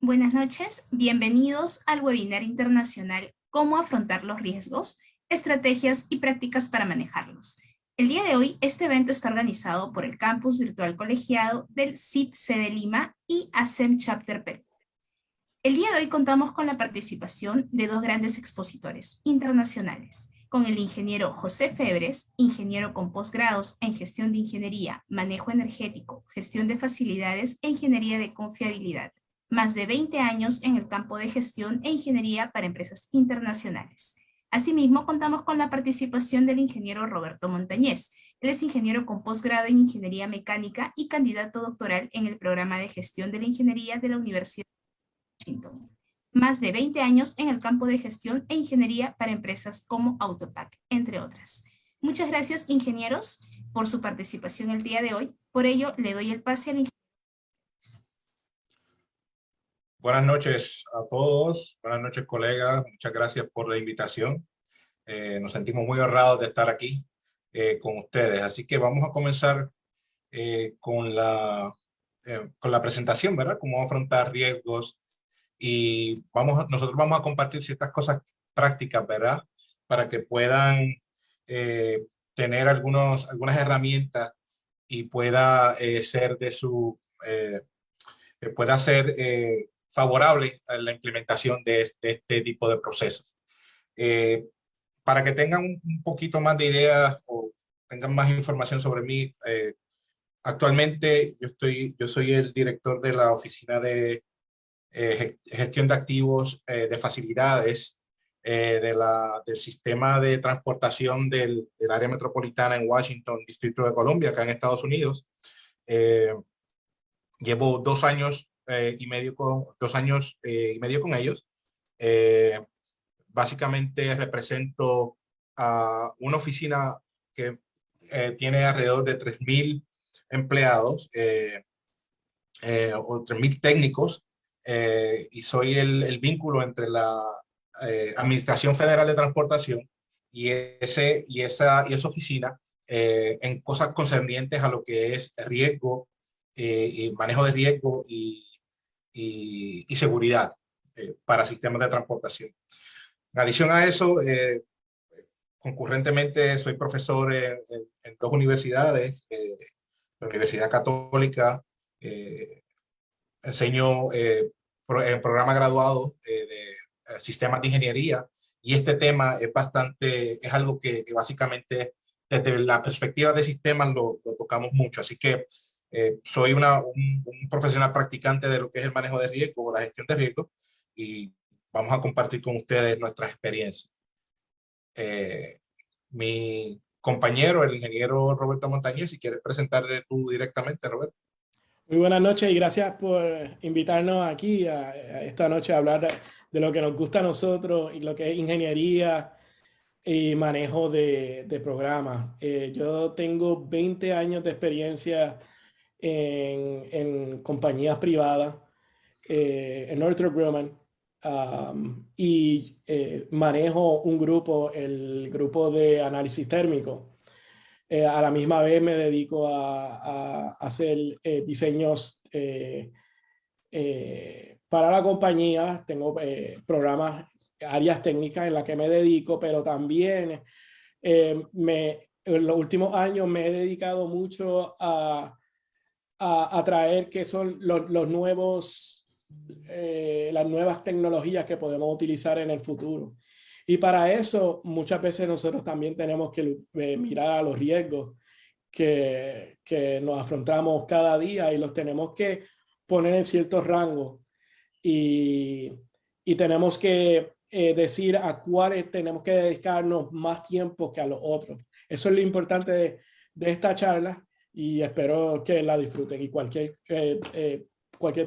Buenas noches, bienvenidos al webinar internacional ¿Cómo afrontar los riesgos? Estrategias y prácticas para manejarlos. El día de hoy, este evento está organizado por el Campus Virtual Colegiado del CIPC de Lima y ASEM Chapter Perú. El día de hoy contamos con la participación de dos grandes expositores internacionales, con el ingeniero José Febres, ingeniero con posgrados en gestión de ingeniería, manejo energético, gestión de facilidades e ingeniería de confiabilidad, más de 20 años en el campo de gestión e ingeniería para empresas internacionales. Asimismo, contamos con la participación del ingeniero Roberto Montañez. Él es ingeniero con posgrado en ingeniería mecánica y candidato doctoral en el programa de gestión de la ingeniería de la Universidad de Washington. Más de 20 años en el campo de gestión e ingeniería para empresas como Autopac, entre otras. Muchas gracias, ingenieros, por su participación el día de hoy. Por ello, le doy el pase al ingeniero. Buenas noches a todos, buenas noches colegas, muchas gracias por la invitación. Nos sentimos muy honrados de estar aquí con ustedes, así que vamos a comenzar con la presentación, ¿verdad? Cómo afrontar riesgos y nosotros vamos a compartir ciertas cosas prácticas, ¿verdad? Para que puedan tener algunas herramientas y pueda ser pueda ser favorable a la implementación de este tipo de procesos. Para que tengan un poquito más de ideas o tengan más información sobre mí, actualmente yo soy el director de la Oficina de Gestión de Activos de Facilidades del Sistema de Transportación del área metropolitana en Washington, Distrito de Columbia, acá en Estados Unidos. Llevo 2 años y medio con ellos. Básicamente represento a una oficina que tiene alrededor de 3,000 empleados o 3,000 técnicos y soy el vínculo entre la Administración Federal de Transportación y esa oficina en cosas concernientes a lo que es riesgo, y manejo de riesgo y seguridad para sistemas de transportación. En adición a eso, concurrentemente soy profesor en 2 universidades, la Universidad Católica, enseño en programa graduado de sistemas de ingeniería, y este tema es algo que básicamente desde la perspectiva de sistemas lo tocamos mucho, así que soy un profesional practicante de lo que es el manejo de riesgo o la gestión de riesgo, y vamos a compartir con ustedes nuestras experiencias. Mi compañero, el ingeniero Roberto Montañez, si quieres presentarle tú directamente, Roberto. Muy buenas noches y gracias por invitarnos aquí a esta noche a hablar de lo que nos gusta a nosotros y lo que es ingeniería y manejo de programas. Yo tengo 20 años de experiencia en compañías privadas, en Northrop Grumman, y manejo un grupo, el grupo de análisis térmico. A la misma vez me dedico a hacer diseños para la compañía. Tengo programas, áreas técnicas en las que me dedico, pero también en los últimos años me he dedicado mucho a traer qué son los nuevos, las nuevas tecnologías que podemos utilizar en el futuro. Y para eso muchas veces nosotros también tenemos que mirar a los riesgos que nos afrontamos cada día y los tenemos que poner en ciertos rangos y tenemos que decir a cuáles tenemos que dedicarnos más tiempo que a los otros. Eso es lo importante de esta charla y espero que la disfruten, y cualquier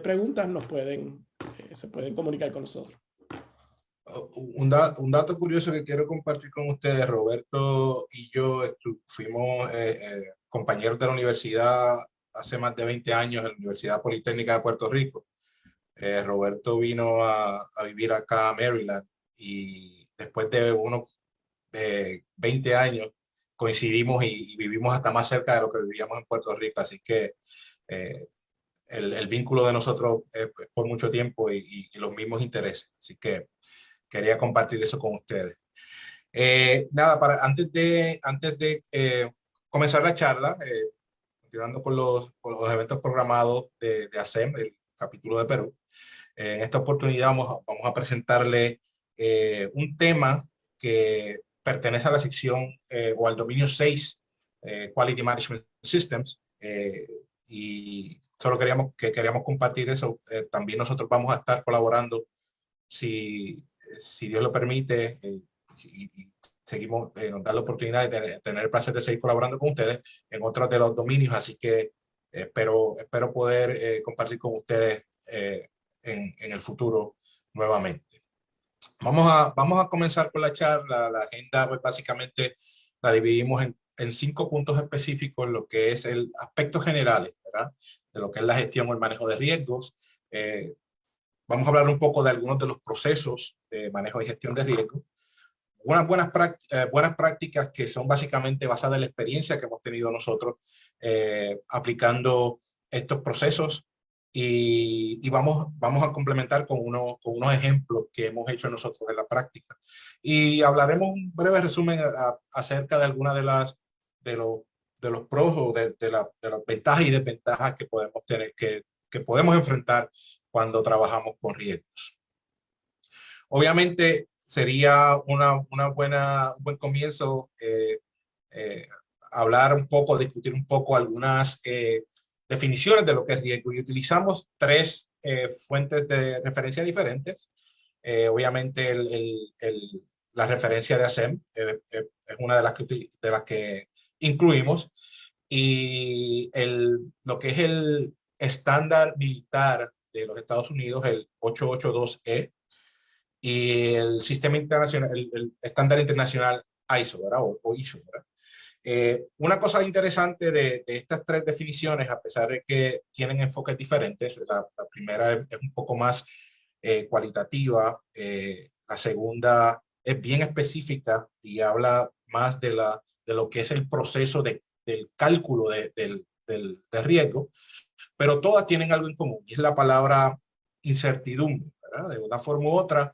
pregunta se pueden comunicar con nosotros. Un dato curioso que quiero compartir con ustedes: Roberto y yo fuimos compañeros de la universidad hace más de 20 años en la Universidad Politécnica de Puerto Rico. Roberto vino a vivir acá a Maryland, y después de unos 20 años coincidimos y vivimos hasta más cerca de lo que vivíamos en Puerto Rico, así que el vínculo de nosotros por mucho tiempo y los mismos intereses. Así que quería compartir eso con ustedes. Nada, antes de comenzar la charla, continuando con los eventos programados de ASEM, el capítulo de Perú, en esta oportunidad vamos a presentarle un tema que pertenece a la sección o al dominio 6, Quality Management Systems, y solo queríamos compartir eso. También nosotros vamos a estar colaborando, si Dios lo permite, y seguimos, nos da la oportunidad de tener el placer de seguir colaborando con ustedes en otros de los dominios, así que espero poder compartir con ustedes en el futuro nuevamente. Vamos a comenzar con la charla. La agenda, pues, básicamente la dividimos en 5 puntos específicos, lo que es el aspectos generales, ¿verdad?, de lo que es la gestión o el manejo de riesgos. Vamos a hablar un poco de algunos de los procesos de manejo y gestión de riesgos. Unas buenas prácticas que son básicamente basadas en la experiencia que hemos tenido nosotros aplicando estos procesos, y vamos a complementar con unos ejemplos que hemos hecho nosotros en la práctica. Y hablaremos un breve resumen acerca de algunas de los pros o de las ventajas y desventajas que podemos tener, que podemos enfrentar cuando trabajamos con riesgos. Obviamente sería un buen comienzo hablar un poco, discutir un poco algunas definiciones de lo que es riesgo, y utilizamos 3 fuentes de referencia diferentes. Obviamente la referencia de ASEM es una de las que incluimos, y lo que es el estándar militar de los Estados Unidos, el 882E, y el sistema internacional, el estándar internacional ISO, ¿verdad? O ISO, ¿verdad? Una cosa interesante de estas 3 definiciones, a pesar de que tienen enfoques diferentes, la primera es un poco más cualitativa, la segunda es bien específica y habla más de lo que es el proceso del cálculo del riesgo, pero todas tienen algo en común, y es la palabra incertidumbre, ¿verdad? De una forma u otra,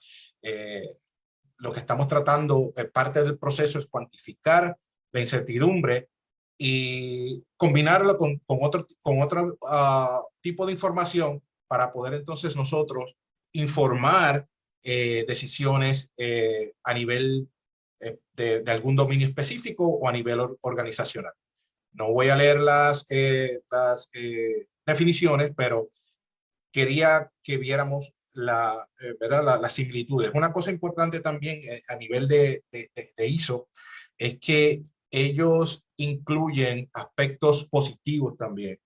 lo que estamos tratando, parte del proceso, es cuantificar la incertidumbre y combinarlo con otro tipo de información para poder entonces nosotros informar decisiones a nivel de algún dominio específico o a nivel organizacional. No voy a leer las definiciones, pero quería que viéramos las similitudes. Una cosa importante también a nivel de ISO es que ellos incluyen aspectos positivos también.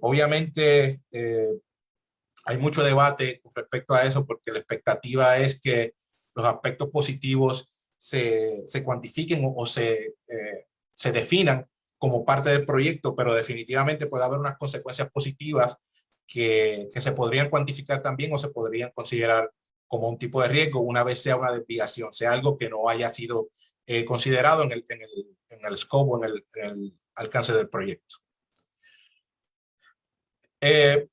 Obviamente hay mucho debate con respecto a eso, porque la expectativa es que los aspectos positivos se cuantifiquen o se definan como parte del proyecto, pero definitivamente puede haber unas consecuencias positivas que se podrían cuantificar también, o se podrían considerar como un tipo de riesgo una vez sea una desviación, sea algo que no haya sido considerado en el scope o en el alcance del proyecto. El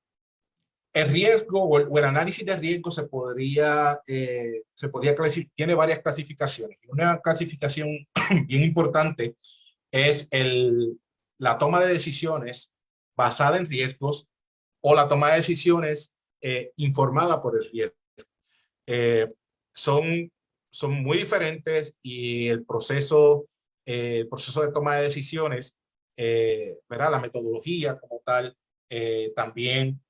riesgo o el análisis de riesgo se podría clasificar, tiene varias clasificaciones. Una clasificación bien importante es la toma de decisiones basada en riesgos, o la toma de decisiones informada por el riesgo. Son muy diferentes, y el proceso de toma de decisiones, ¿verdad?, la metodología como tal, también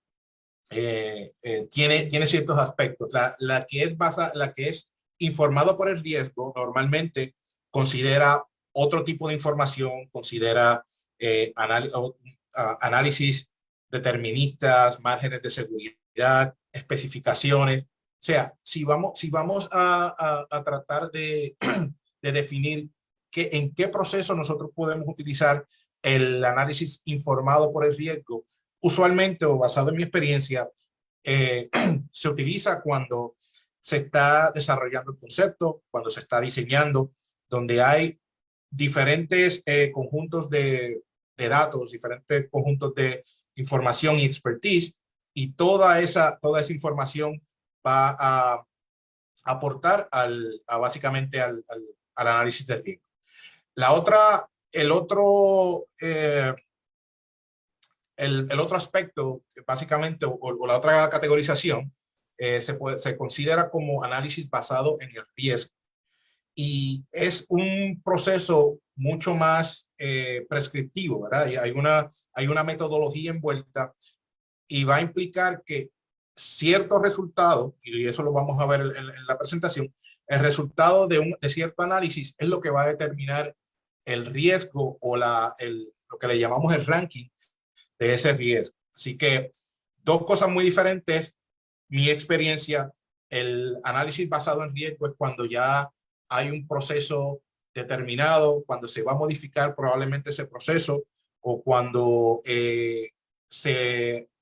tiene ciertos aspectos. La que es informado por el riesgo normalmente considera otro tipo de información, considera análisis deterministas, márgenes de seguridad, especificaciones. O sea, si vamos a tratar de definir en qué proceso nosotros podemos utilizar el análisis informado por el riesgo, usualmente, o basado en mi experiencia, se utiliza cuando se está desarrollando el concepto, cuando se está diseñando, donde hay diferentes conjuntos de datos, diferentes conjuntos de información y expertise, y toda esa información va a aportar básicamente al análisis de riesgo. El otro aspecto, básicamente, o la otra categorización, se considera como análisis basado en el riesgo. Y es un proceso mucho más prescriptivo, ¿verdad? Y hay una metodología envuelta y va a implicar que ciertos resultados, y eso lo vamos a ver en la presentación, el resultado de cierto análisis es lo que va a determinar el riesgo o lo que le llamamos el ranking de ese riesgo. Así que dos cosas muy diferentes. Mi experiencia, el análisis basado en riesgo es cuando ya hay un proceso determinado, cuando se va a modificar probablemente ese proceso, o cuando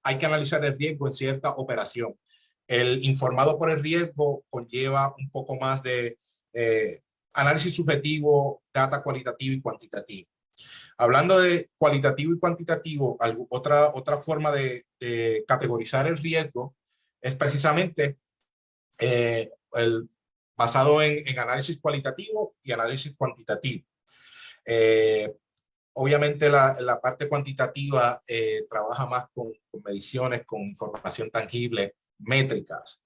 hay que analizar el riesgo en cierta operación. El informado por el riesgo conlleva un poco más de análisis subjetivo, data cualitativo y cuantitativo. Hablando de cualitativo y cuantitativo, otra forma de categorizar el riesgo es precisamente basado en análisis cualitativo y análisis cuantitativo. Obviamente la parte cuantitativa trabaja más con mediciones, con información tangible, métricas.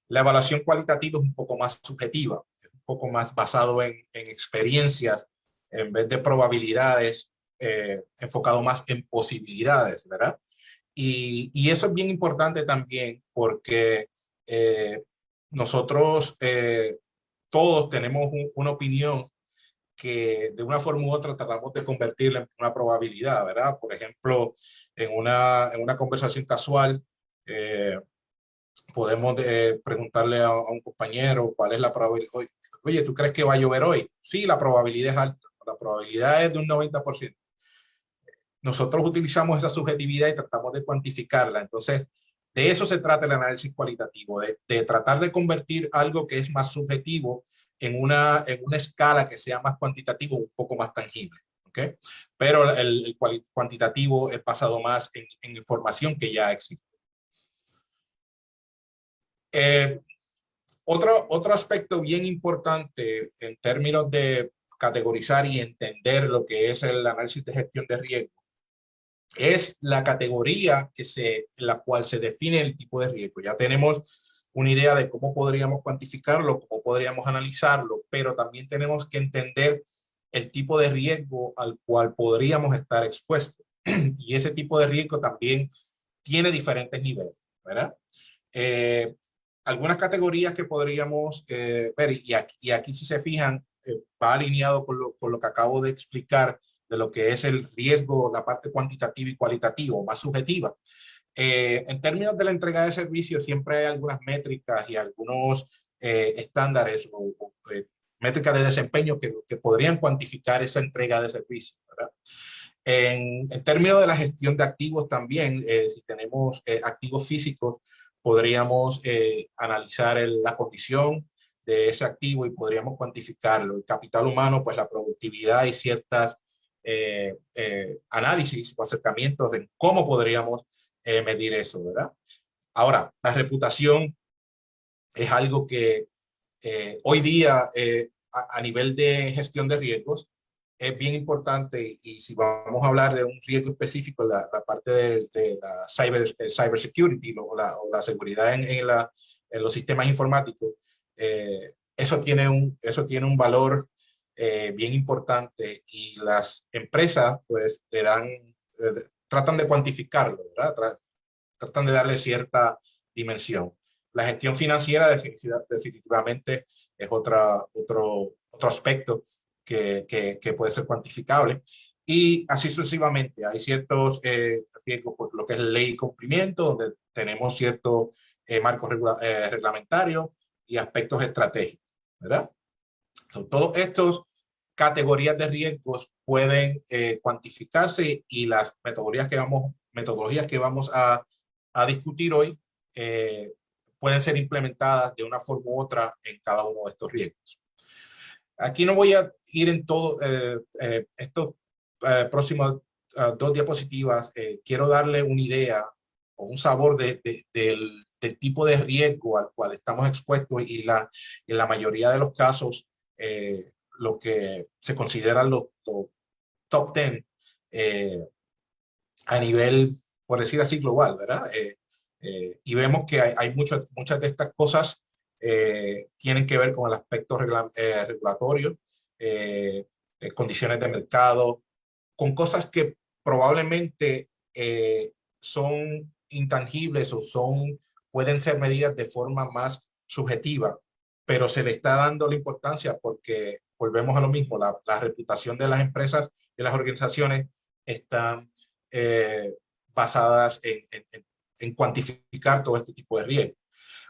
La evaluación cualitativa es un poco más subjetiva, es un poco más basado en experiencias en vez de probabilidades, enfocado más en posibilidades, ¿verdad? Y eso es bien importante también porque nosotros todos tenemos una opinión que de una forma u otra tratamos de convertirla en una probabilidad, ¿verdad? Por ejemplo, en una conversación casual, podemos preguntarle a un compañero cuál es la probabilidad. Oye, ¿tú crees que va a llover hoy? Sí, la probabilidad es alta. La probabilidad es de un 90%. Nosotros utilizamos esa subjetividad y tratamos de cuantificarla. Entonces, de eso se trata el análisis cualitativo, de tratar de convertir algo que es más subjetivo en una escala que sea más cuantitativa, un poco más tangible. ¿Okay? Pero el cuantitativo es basado más en información que ya existe. Otro aspecto bien importante en términos de categorizar y entender lo que es el análisis de gestión de riesgo es la categoría en la cual se define el tipo de riesgo. Ya tenemos una idea de cómo podríamos cuantificarlo, cómo podríamos analizarlo, pero también tenemos que entender el tipo de riesgo al cual podríamos estar expuestos. Y ese tipo de riesgo también tiene diferentes niveles, ¿verdad? Algunas categorías que podríamos ver, y aquí si se fijan, va alineado con lo que acabo de explicar de lo que es el riesgo, la parte cuantitativa y cualitativa, más subjetiva. En términos de la entrega de servicios, siempre hay algunas métricas y algunos estándares o métricas de desempeño que podrían cuantificar esa entrega de servicios, ¿verdad? En términos de la gestión de activos también, si tenemos activos físicos, podríamos analizar la condición de ese activo y podríamos cuantificarlo. El capital humano, pues la productividad y ciertas análisis o acercamientos de cómo podríamos medir eso, ¿verdad? Ahora, la reputación es algo que hoy día a nivel de gestión de riesgos es bien importante, y si vamos a hablar de un riesgo específico, la parte de la cyber security o la seguridad en los sistemas informáticos, eso tiene un valor bien importante, y las empresas pues tratan de cuantificarlo, ¿verdad? Tratan de darle cierta dimensión. La gestión financiera definitivamente es otro aspecto que puede ser cuantificable, y así sucesivamente. Hay ciertos riesgos, pues lo que es ley y cumplimiento, donde tenemos ciertos marcos reglamentarios y aspectos estratégicos, ¿verdad? Todos estos categorías de riesgos pueden cuantificarse, y las metodologías que vamos a discutir hoy pueden ser implementadas de una forma u otra en cada uno de estos riesgos. Aquí no voy a ir en todo estos próximos dos diapositivas, quiero darle una idea o un sabor del tipo de riesgo al cual estamos expuestos y en la mayoría de los casos lo que se consideran los top 10 a nivel, por decir así, global, ¿verdad? Y vemos que hay muchas de estas cosas tienen que ver con el aspecto regulatorio, condiciones de mercado, con cosas que probablemente son intangibles o pueden ser medidas de forma más subjetiva, pero se le está dando la importancia porque volvemos a lo mismo, la reputación de las empresas y las organizaciones están basadas en cuantificar todo este tipo de riesgos.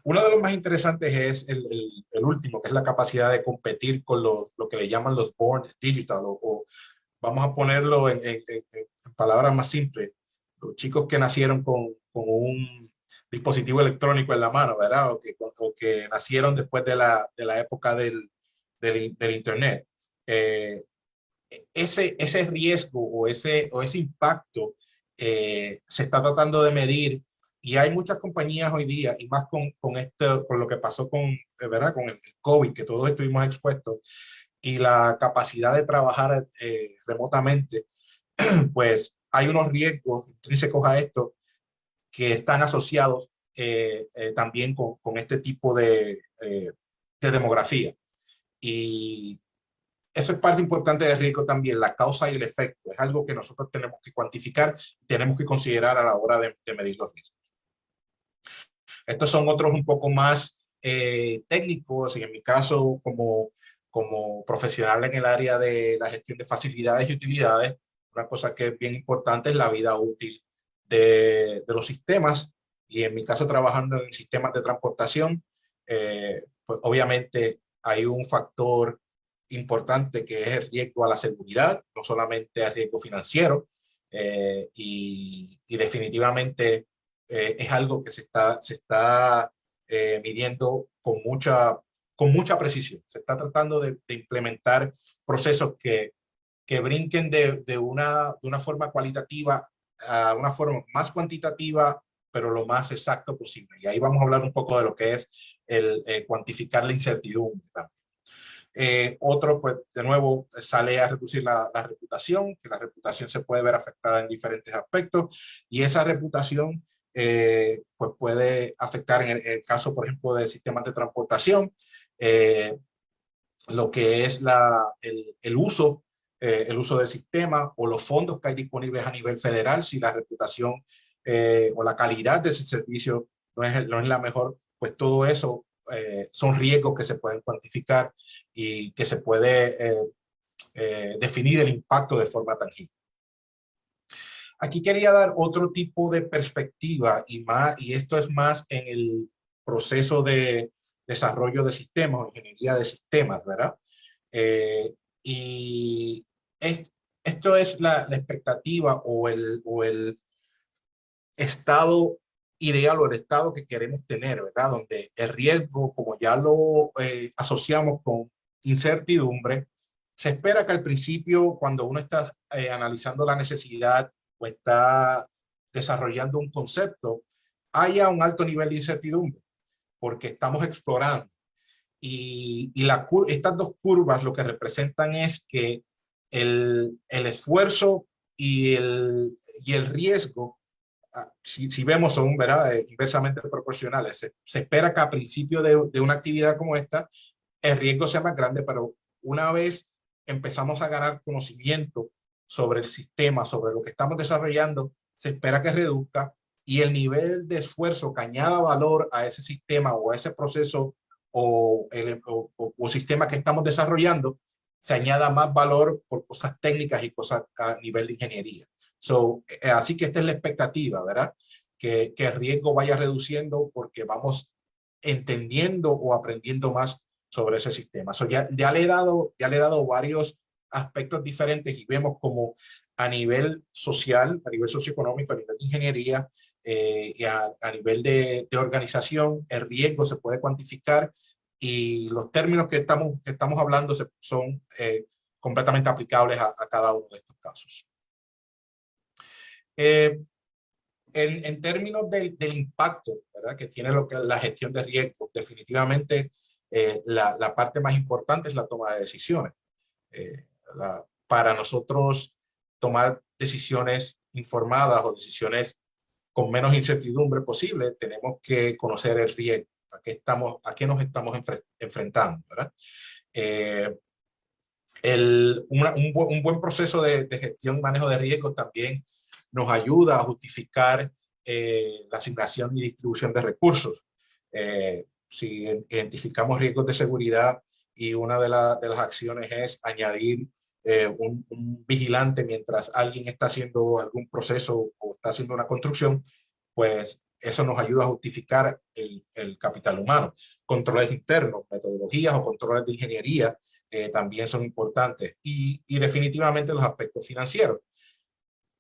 Uno de los más interesantes es el último, que es la capacidad de competir con lo que le llaman los born digital, o vamos a ponerlo en palabras más simples, los chicos que nacieron con un dispositivo electrónico en la mano, ¿verdad? O que nacieron después de la época del Internet. Ese riesgo o ese impacto se está tratando de medir y hay muchas compañías hoy día y más con lo que pasó ¿verdad? Con el COVID, que todos estuvimos expuestos y la capacidad de trabajar remotamente, pues hay unos riesgos intrínsecos a esto que están asociados también con este tipo de demografía. Y eso es parte importante del riesgo también, la causa y el efecto. Es algo que nosotros tenemos que cuantificar, tenemos que considerar a la hora de medir los riesgos. Estos son otros un poco más técnicos y en mi caso como profesional en el área de la gestión de facilidades y utilidades, una cosa que es bien importante es la vida útil de los sistemas y en mi caso trabajando en sistemas de transportación, pues obviamente hay un factor importante que es el riesgo a la seguridad, no solamente el riesgo financiero y definitivamente es algo que se está midiendo con mucha precisión. Se está tratando de implementar procesos que brinquen de una forma cualitativa a una forma más cuantitativa, pero lo más exacto posible. Y ahí vamos a hablar un poco de lo que es el cuantificar la incertidumbre también. Otro, pues, de nuevo, sale a reducir la reputación, que la reputación se puede ver afectada en diferentes aspectos, y esa reputación pues puede afectar en el caso, por ejemplo, del sistema de transportación, lo que es el uso del sistema o los fondos que hay disponibles a nivel federal. Si la reputación o la calidad de ese servicio no es la mejor, pues todo eso son riesgos que se pueden cuantificar y que se puede definir el impacto de forma tangible. Aquí quería dar otro tipo de perspectiva y esto es más en el proceso de desarrollo de sistemas, ingeniería de sistemas, ¿verdad? Y esto es la expectativa o el estado ideal o el estado que queremos tener, ¿verdad? Donde el riesgo, como ya lo asociamos con incertidumbre, se espera que al principio, cuando uno está analizando la necesidad o está desarrollando un concepto, haya un alto nivel de incertidumbre, porque estamos explorando. Y estas dos curvas lo que representan es que el esfuerzo y el riesgo, si vemos, son, ¿verdad?, inversamente proporcionales. Se espera que a principio de una actividad como esta, el riesgo sea más grande, pero una vez empezamos a ganar conocimiento sobre el sistema, sobre lo que estamos desarrollando, se espera que reduzca y el nivel de esfuerzo que añada valor a ese sistema o a ese proceso o sistema que estamos desarrollando, se añada más valor por cosas técnicas y cosas a nivel de ingeniería. Así que esta es la expectativa, ¿verdad? Que el riesgo vaya reduciendo porque vamos entendiendo o aprendiendo más sobre ese sistema. Ya le he dado varios aspectos diferentes y vemos como a nivel social, a nivel socioeconómico, a nivel de ingeniería y a nivel de organización, el riesgo se puede cuantificar y los términos que estamos hablando son completamente aplicables a cada uno de estos casos. En términos del impacto, ¿verdad?, que tiene lo que la gestión de riesgo, definitivamente la parte más importante es la toma de decisiones. Para nosotros tomar decisiones informadas o decisiones con menos incertidumbre posible, tenemos que conocer el riesgo, a qué nos estamos enfrentando, ¿verdad? Un buen proceso de gestión y manejo de riesgos también nos ayuda a justificar la asignación y distribución de recursos. Si identificamos riesgos de seguridad y una de las acciones es añadir un vigilante mientras alguien está haciendo algún proceso o está haciendo una construcción, pues eso nos ayuda a justificar el capital humano. Controles internos, metodologías o controles de ingeniería también son importantes, y definitivamente los aspectos financieros.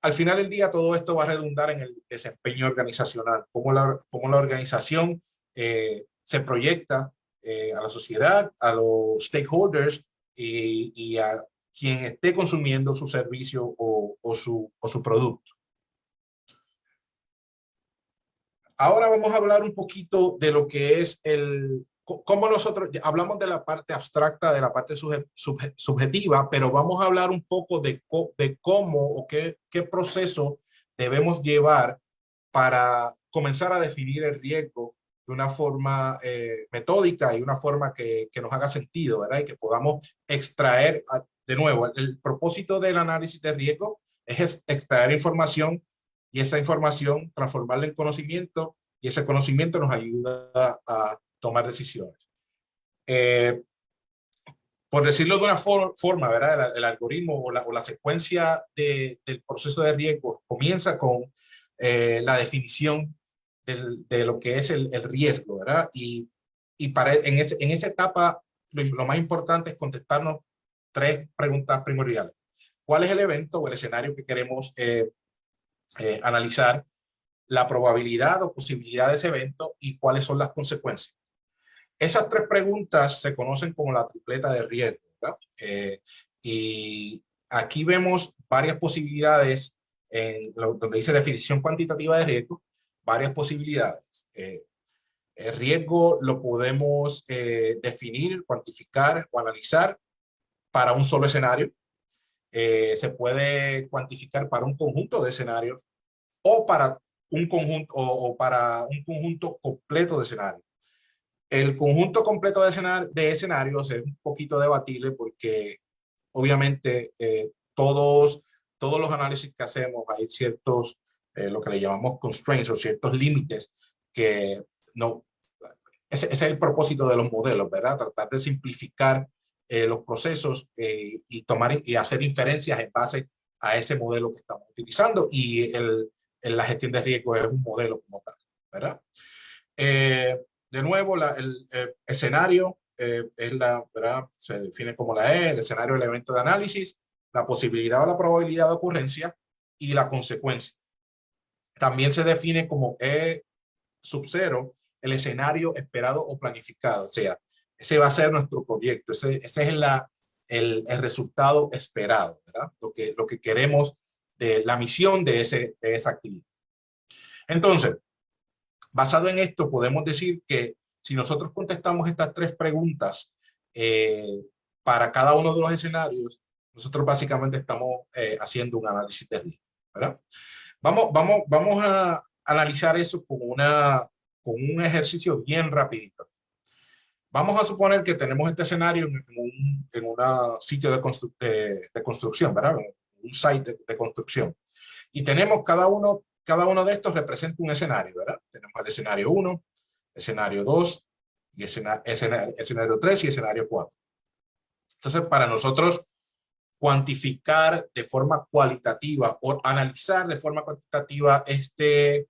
Al final del día, todo esto va a redundar en el desempeño organizacional, cómo la organización se proyecta a la sociedad, a los stakeholders y a quien esté consumiendo su servicio o su producto. Ahora vamos a hablar un poquito de lo que es cómo nosotros hablamos de la parte abstracta, de la parte subjetiva, pero vamos a hablar un poco de cómo o qué proceso debemos llevar para comenzar a definir el riesgo de una forma metódica y una forma que nos haga sentido, ¿verdad? Y que podamos extraer, de nuevo, el propósito del análisis de riesgo es extraer información, y esa información transformarla en conocimiento, y ese conocimiento nos ayuda a tomar decisiones. Por decirlo de una forma, ¿verdad? El algoritmo o la secuencia del proceso de riesgo comienza con la definición de lo que es el riesgo, ¿verdad? Y en esa etapa lo más importante es contestarnos 3 preguntas primordiales. ¿Cuál es el evento o el escenario que queremos analizar? La probabilidad o posibilidad de ese evento y cuáles son las consecuencias. Esas 3 preguntas se conocen como la tripleta de riesgo, ¿verdad? Y aquí vemos varias posibilidades donde dice definición cuantitativa de riesgo, varias posibilidades. El riesgo lo podemos definir, cuantificar o analizar para un solo escenario. Se puede cuantificar para un conjunto de escenarios o para un conjunto completo de escenarios. El conjunto completo de escenarios es un poquito debatible porque obviamente todos los análisis que hacemos hay ciertos, lo que le llamamos constraints o ciertos límites que no, ese es el propósito de los modelos, ¿verdad? Tratar de simplificar los procesos y hacer inferencias en base a ese modelo que estamos utilizando, y la gestión de riesgo es un modelo como tal, ¿verdad? De nuevo, el escenario ¿verdad? Se define como el escenario del evento de análisis, la posibilidad o la probabilidad de ocurrencia y la consecuencia. También se define como E sub 0 el escenario esperado o planificado, o sea, ese va a ser nuestro proyecto, ese es el resultado esperado, ¿verdad? Lo que queremos, de la misión de esa actividad. Entonces, basado en esto, podemos decir que si nosotros contestamos estas 3 preguntas para cada uno de los escenarios, nosotros básicamente estamos haciendo un análisis de riesgo, ¿verdad? Vamos a analizar eso con un ejercicio bien rapidito. Vamos a suponer que tenemos este escenario en un sitio de construcción, ¿verdad? Un site de construcción. Y tenemos cada uno de estos representa un escenario, ¿verdad? Tenemos el escenario 1, escenario 2, y escenario 3 y escenario 4. Entonces, para nosotros cuantificar de forma cualitativa o analizar de forma cuantitativa estos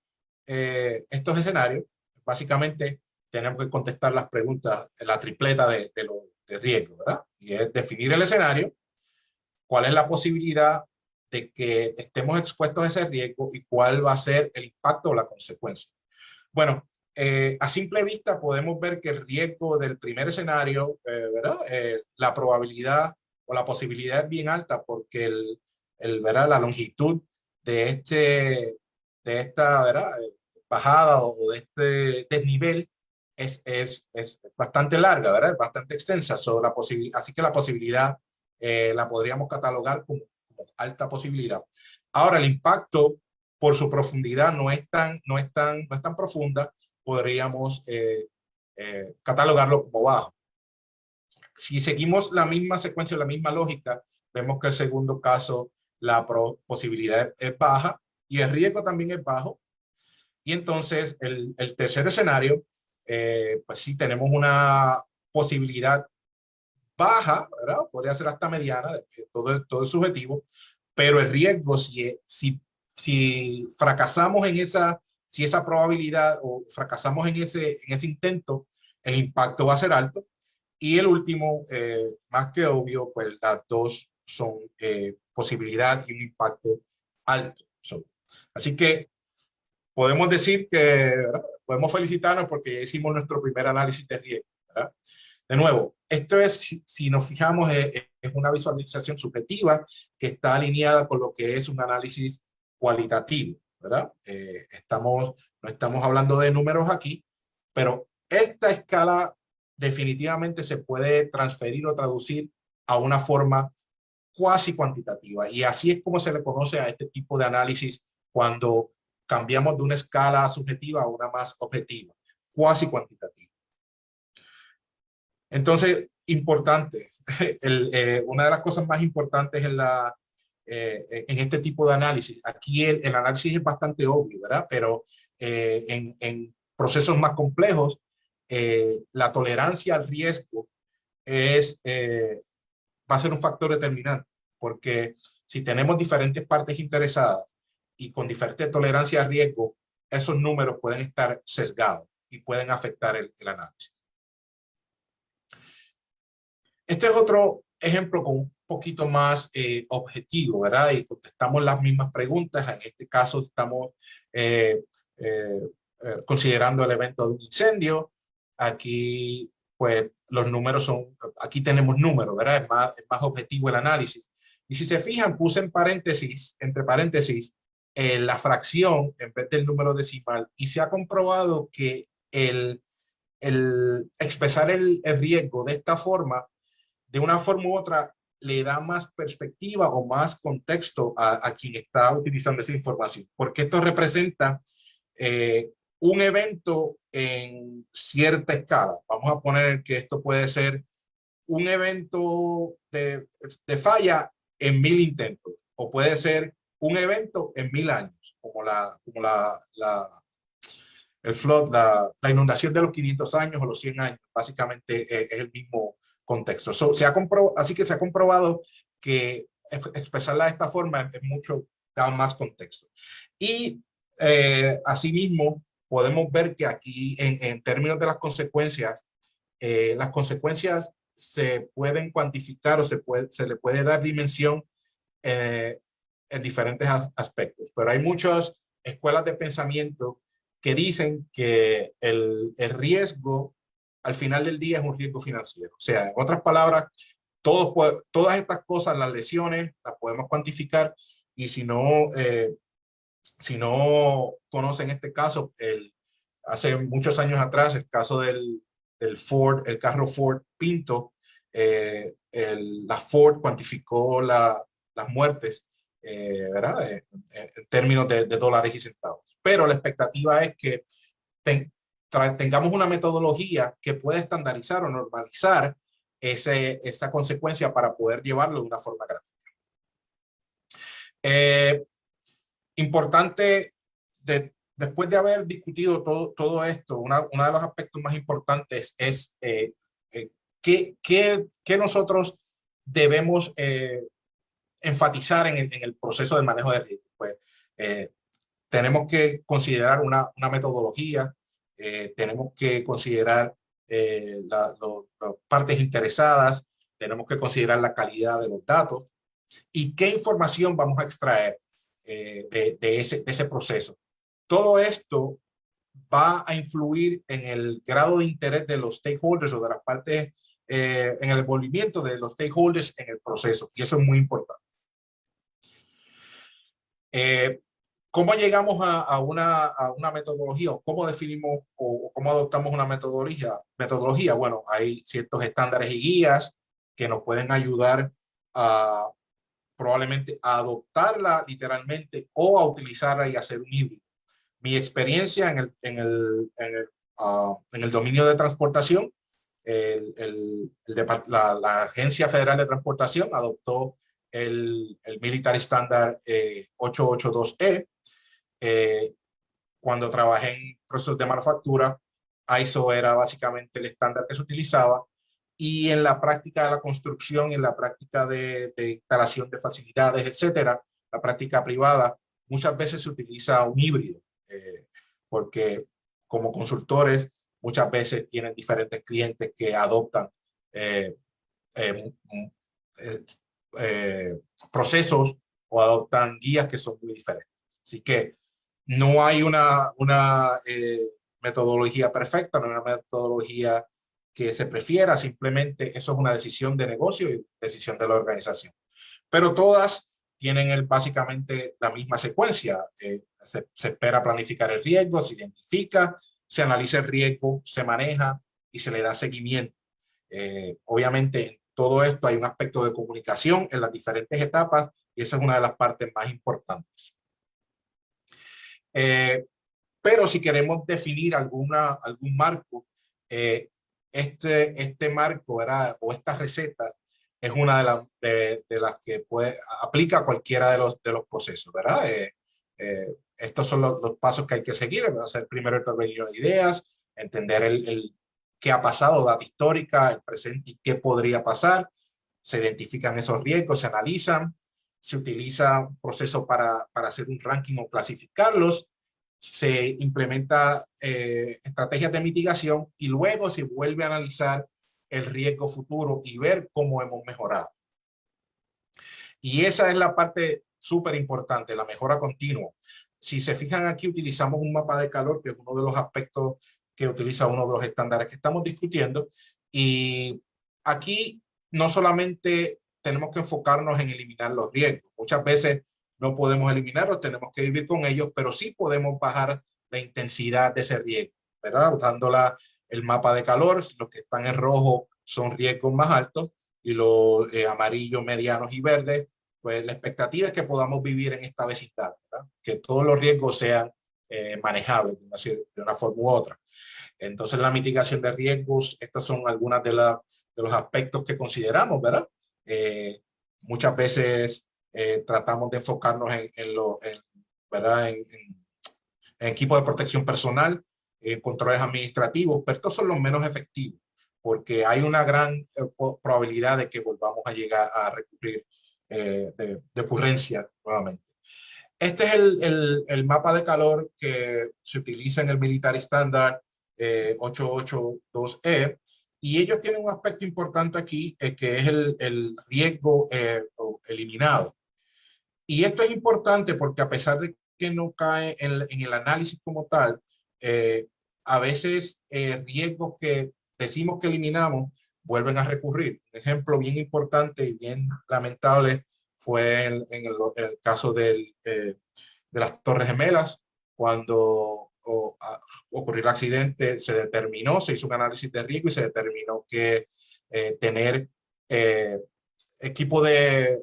escenarios, básicamente tenemos que contestar las preguntas, la tripleta de riesgo, ¿verdad? Y es definir el escenario, cuál es la posibilidad de que estemos expuestos a ese riesgo y cuál va a ser el impacto o la consecuencia. Bueno, a simple vista podemos ver que el riesgo del primer escenario, ¿verdad? La probabilidad o la posibilidad es bien alta porque ¿verdad? La longitud de esta, ¿verdad?, bajada o de este desnivel es bastante larga, ¿verdad? Es bastante extensa. Así que la posibilidad la podríamos catalogar como alta posibilidad. Ahora, el impacto por su profundidad no es tan profunda, podríamos catalogarlo como bajo. Si seguimos la misma secuencia, la misma lógica, vemos que el segundo caso, la posibilidad es baja y el riesgo también es bajo. Y entonces el tercer escenario, pues sí tenemos una posibilidad baja, ¿verdad? Podría ser hasta mediana, todo es subjetivo, pero el riesgo, si fracasamos si esa probabilidad o fracasamos en ese intento, el impacto va a ser alto. Y el último, más que obvio, pues las dos son posibilidad y un impacto alto. Así que podemos decir que, ¿verdad?, podemos felicitarnos porque ya hicimos nuestro primer análisis de riesgo, ¿verdad? De nuevo, esto es, si nos fijamos, es una visualización subjetiva que está alineada con lo que es un análisis cualitativo, ¿verdad? No estamos hablando de números aquí, pero esta escala definitivamente se puede transferir o traducir a una forma cuasi cuantitativa. Y así es como se le conoce a este tipo de análisis cuando cambiamos de una escala subjetiva a una más objetiva, cuasi cuantitativa. Entonces, importante, una de las cosas más importantes en este tipo de análisis, aquí el análisis es bastante obvio, ¿verdad? Pero en procesos más complejos, la tolerancia al riesgo va a ser un factor determinante, porque si tenemos diferentes partes interesadas y con diferente tolerancia a riesgo, esos números pueden estar sesgados y pueden afectar el análisis. Este es otro ejemplo con un poquito más objetivo, ¿verdad? Y contestamos las mismas preguntas. En este caso estamos considerando el evento de un incendio. Aquí, pues, los números aquí tenemos números, ¿verdad? Es más objetivo el análisis. Y si se fijan, puse entre paréntesis, la fracción en vez del número decimal. Y se ha comprobado que el expresar el riesgo de esta forma, de una forma u otra, le da más perspectiva o más contexto a quien está utilizando esa información, porque esto representa un evento en cierta escala. Vamos a poner que esto puede ser un evento de falla en 1000 intentos, o puede ser un evento en 1000 años, como el flood, la inundación de los 500 años o los 100 años, básicamente es el mismo contexto. Así que se ha comprobado que expresarla de esta forma da más contexto. Y asimismo, podemos ver que aquí, en términos de las consecuencias se pueden cuantificar o se le puede dar dimensión en diferentes aspectos. Pero hay muchas escuelas de pensamiento que dicen que el riesgo al final del día es un riesgo financiero. O sea, en otras palabras, todas estas cosas, las lesiones, las podemos cuantificar, y si no conocen este caso, hace muchos años atrás, el caso del carro Ford Pinto, la Ford cuantificó las muertes, ¿verdad? En términos de dólares y centavos. Pero la expectativa es que tengamos una metodología que pueda estandarizar o normalizar esa consecuencia para poder llevarlo de una forma gráfica. Importante, después de haber discutido todo esto, uno de los aspectos más importantes es qué nosotros debemos enfatizar en el proceso del manejo de riesgo. Pues tenemos que considerar una metodología, tenemos que considerar las partes interesadas, tenemos que considerar la calidad de los datos y qué información vamos a extraer de ese proceso. Todo esto va a influir en el grado de interés de los stakeholders o de las partes, en el envolvimiento de los stakeholders en el proceso, y eso es muy importante. ¿Cómo llegamos a una metodología? ¿Cómo definimos o cómo adoptamos una metodología? Bueno, hay ciertos estándares y guías que nos pueden ayudar a probablemente a adoptarla literalmente o a utilizarla y hacer un híbrido. Mi experiencia en el dominio de transportación, la Agencia Federal de Transportación adoptó el Military Standard 882E. Cuando trabajé en procesos de manufactura, ISO era básicamente el estándar que se utilizaba, y en la práctica de la construcción, en la práctica de instalación de facilidades, etcétera, la práctica privada, muchas veces se utiliza un híbrido, porque como consultores muchas veces tienen diferentes clientes que adoptan procesos o adoptan guías que son muy diferentes. Así que no hay una metodología perfecta, no hay una metodología que se prefiera, simplemente eso es una decisión de negocio y decisión de la organización. Pero todas tienen básicamente la misma secuencia. Se espera planificar el riesgo, se identifica, se analiza el riesgo, se maneja y se le da seguimiento. Obviamente en todo esto hay un aspecto de comunicación en las diferentes etapas y esa es una de las partes más importantes. Pero si queremos definir algún marco, este marco o esta receta es una de las que aplica a cualquiera de los procesos, ¿verdad? Estos son los pasos que hay que seguir. Hacer primero el torbellino de ideas, entender qué ha pasado, data histórica, el presente y qué podría pasar. Se identifican esos riesgos, se analizan, se utiliza un proceso para hacer un ranking o clasificarlos, se implementa estrategias de mitigación y luego se vuelve a analizar el riesgo futuro y ver cómo hemos mejorado. Y esa es la parte súper importante, la mejora continua. Si se fijan aquí, utilizamos un mapa de calor, que es uno de los aspectos que utiliza uno de los estándares que estamos discutiendo. Y aquí no solamente tenemos que enfocarnos en eliminar los riesgos. Muchas veces no podemos eliminarlos, tenemos que vivir con ellos, pero sí podemos bajar la intensidad de ese riesgo, ¿verdad? Usando el mapa de calor, los que están en rojo son riesgos más altos y los amarillos, medianos y verdes, pues la expectativa es que podamos vivir en esta vecindad, ¿verdad? Que todos los riesgos sean manejables de una forma u otra. Entonces, la mitigación de riesgos, estas son algunas de los aspectos que consideramos, ¿verdad? Muchas veces tratamos de enfocarnos ¿verdad? En equipos de protección personal, controles administrativos, pero estos son los menos efectivos, porque hay una gran probabilidad de que volvamos a llegar a recurrir de ocurrencia nuevamente. Este es el mapa de calor que se utiliza en el Military Standard 882E, y ellos tienen un aspecto importante aquí, que es el riesgo eliminado. Y esto es importante porque a pesar de que no cae en el análisis como tal, a veces riesgos que decimos que eliminamos vuelven a recurrir. Un ejemplo bien importante y bien lamentable fue en el caso de las Torres Gemelas. Cuando ocurrió el accidente, se hizo un análisis de riesgo y se determinó que tener equipo de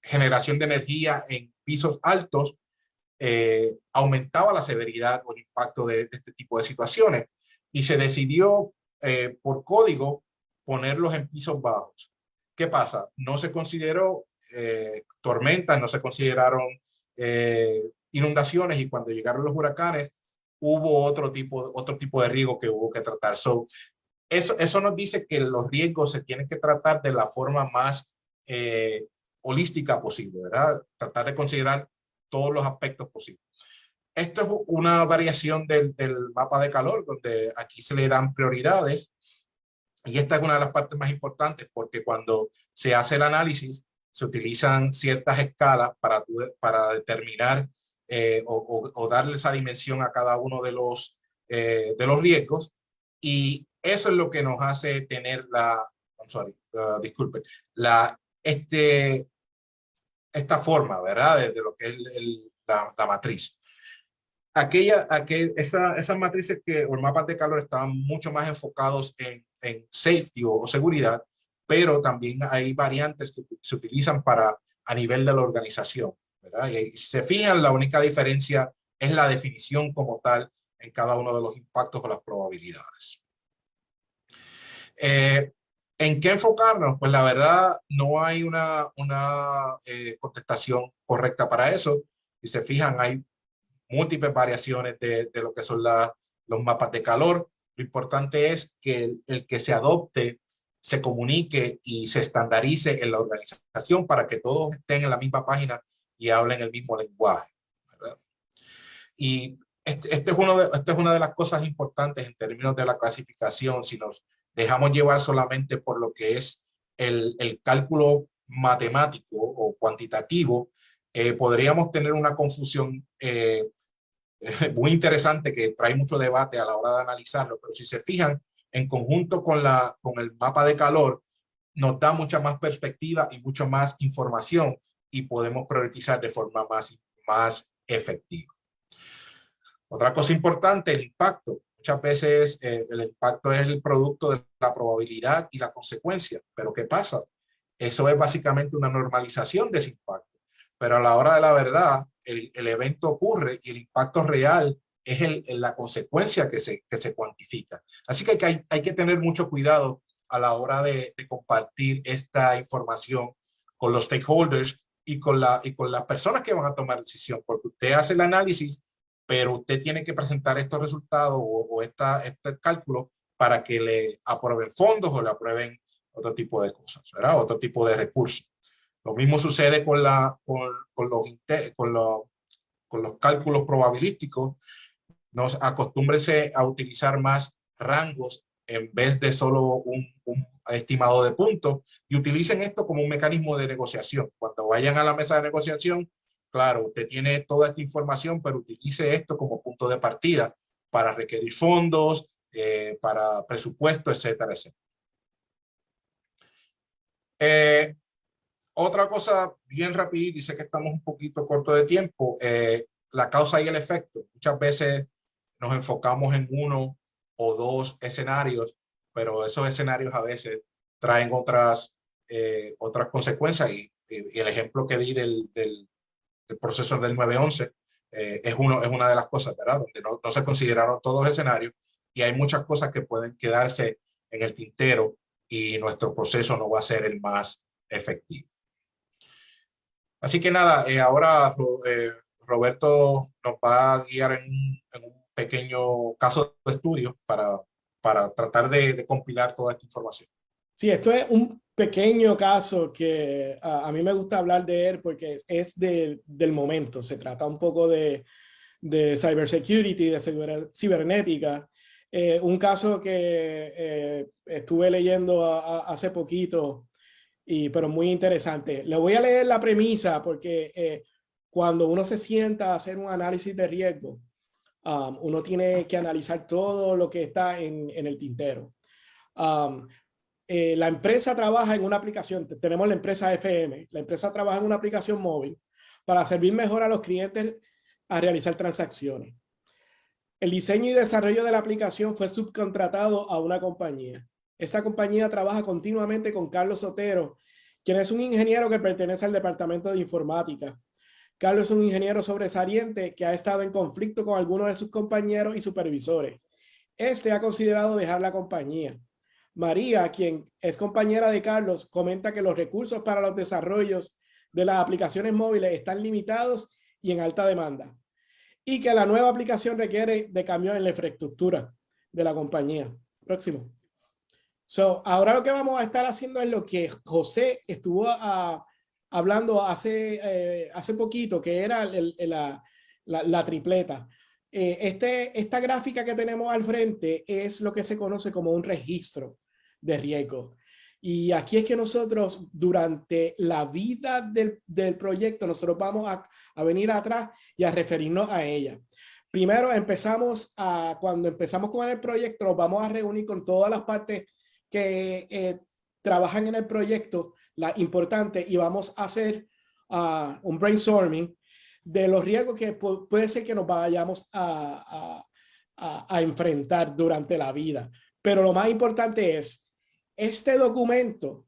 generación de energía en pisos altos aumentaba la severidad o el impacto de este tipo de situaciones, y se decidió por código ponerlos en pisos bajos. ¿Qué pasa? No se consideró tormentas, no se consideraron inundaciones, y cuando llegaron los huracanes hubo otro tipo de riesgo que hubo que tratar. Eso nos dice que los riesgos se tienen que tratar de la forma más holística posible, ¿verdad? Tratar de considerar todos los aspectos posibles. Esto es una variación del mapa de calor, donde aquí se le dan prioridades, y esta es una de las partes más importantes, porque cuando se hace el análisis se utilizan ciertas escalas para determinar o darle esa dimensión a cada uno de los riesgos, y eso es lo que nos hace tener esta forma, ¿verdad? De lo que es la matriz. Esas matrices o mapas de calor estaban mucho más enfocados en safety o seguridad, pero también hay variantes que se utilizan a nivel de la organización, ¿verdad? Y si se fijan, la única diferencia es la definición como tal en cada uno de los impactos o las probabilidades. ¿En qué enfocarnos? Pues la verdad no hay una contestación correcta para eso. Si se fijan, hay múltiples variaciones de lo que son los mapas de calor. Lo importante es que el que se adopte se comunique y se estandarice en la organización para que todos estén en la misma página y hablen el mismo lenguaje, ¿verdad? Y esta es una de las cosas importantes en términos de la clasificación. Si nos dejamos llevar solamente por lo que es el cálculo matemático o cuantitativo, podríamos tener una confusión muy interesante que trae mucho debate a la hora de analizarlo, pero si se fijan, en conjunto con el mapa de calor, nos da mucha más perspectiva y mucha más información y podemos priorizar de forma más efectiva. Otra cosa importante, el impacto. Muchas veces el impacto es el producto de la probabilidad y la consecuencia, pero ¿qué pasa? Eso es básicamente una normalización de ese impacto, pero a la hora de la verdad, el evento ocurre y el impacto real es la consecuencia que se cuantifica. Así que hay que tener mucho cuidado a la hora de compartir esta información con los stakeholders y con las personas que van a tomar decisión, porque usted hace el análisis, pero usted tiene que presentar estos resultados o este cálculo para que le aprueben fondos o le aprueben otro tipo de cosas, ¿verdad? Otro tipo de recursos. Lo mismo sucede con los cálculos probabilísticos. Acostúmbrese a utilizar más rangos en vez de solo un estimado de puntos y utilicen esto como un mecanismo de negociación. Cuando vayan a la mesa de negociación, claro, usted tiene toda esta información, pero utilice esto como punto de partida para requerir fondos, para presupuesto, etcétera, etcétera. Otra cosa bien rapidita, y sé que estamos un poquito corto de tiempo, la causa y el efecto. Muchas veces nos enfocamos en uno o dos escenarios, pero esos escenarios a veces traen otras consecuencias y el ejemplo que di del proceso del 9/11 es una de las cosas, ¿verdad? Donde no se consideraron todos los escenarios y hay muchas cosas que pueden quedarse en el tintero y nuestro proceso no va a ser el más efectivo. Así que nada, ahora Roberto nos va a guiar en un pequeño caso de estudio para tratar de compilar toda esta información. Sí, esto es un pequeño caso que a mí me gusta hablar de él porque es del momento. Se trata un poco de cybersecurity, de cibernética. Un caso que estuve leyendo hace poquito, pero muy interesante. Le voy a leer la premisa porque cuando uno se sienta a hacer un análisis de riesgo, uno tiene que analizar todo lo que está en el tintero. La empresa trabaja en una aplicación, tenemos la empresa FM, la empresa trabaja en una aplicación móvil para servir mejor a los clientes a realizar transacciones. El diseño y desarrollo de la aplicación fue subcontratado a una compañía. Esta compañía trabaja continuamente con Carlos Sotero, quien es un ingeniero que pertenece al departamento de informática. Carlos es un ingeniero sobresaliente que ha estado en conflicto con algunos de sus compañeros y supervisores. Este ha considerado dejar la compañía. María, quien es compañera de Carlos, comenta que los recursos para los desarrollos de las aplicaciones móviles están limitados y en alta demanda, y que la nueva aplicación requiere de cambios en la infraestructura de la compañía. Próximo. Ahora lo que vamos a estar haciendo es lo que José estuvo hablando hace poquito, que era la tripleta. Esta gráfica que tenemos al frente es lo que se conoce como un registro de riesgo. Y aquí es que nosotros, durante la vida del proyecto, nosotros vamos a venir atrás y a referirnos a ella. Primero cuando empezamos con el proyecto, nos vamos a reunir con todas las partes que trabajan en el proyecto, las importantes, y vamos a hacer un brainstorming de los riesgos que puede ser que nos vayamos a enfrentar durante la vida. Pero lo más importante es, este documento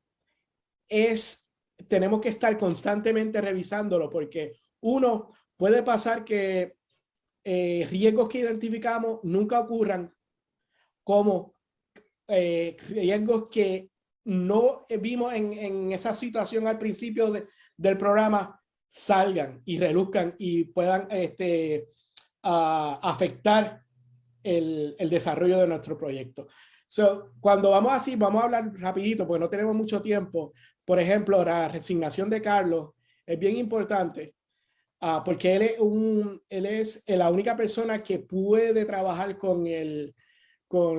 tenemos que estar constantemente revisándolo, porque uno, puede pasar que riesgos que identificamos nunca ocurran, como riesgos que no vimos en esa situación al principio del programa salgan y reluzcan y puedan afectar el desarrollo de nuestro proyecto. Cuando vamos así, vamos a hablar rapidito porque no tenemos mucho tiempo. Por ejemplo, la resignación de Carlos es bien importante porque él es la única persona que puede trabajar con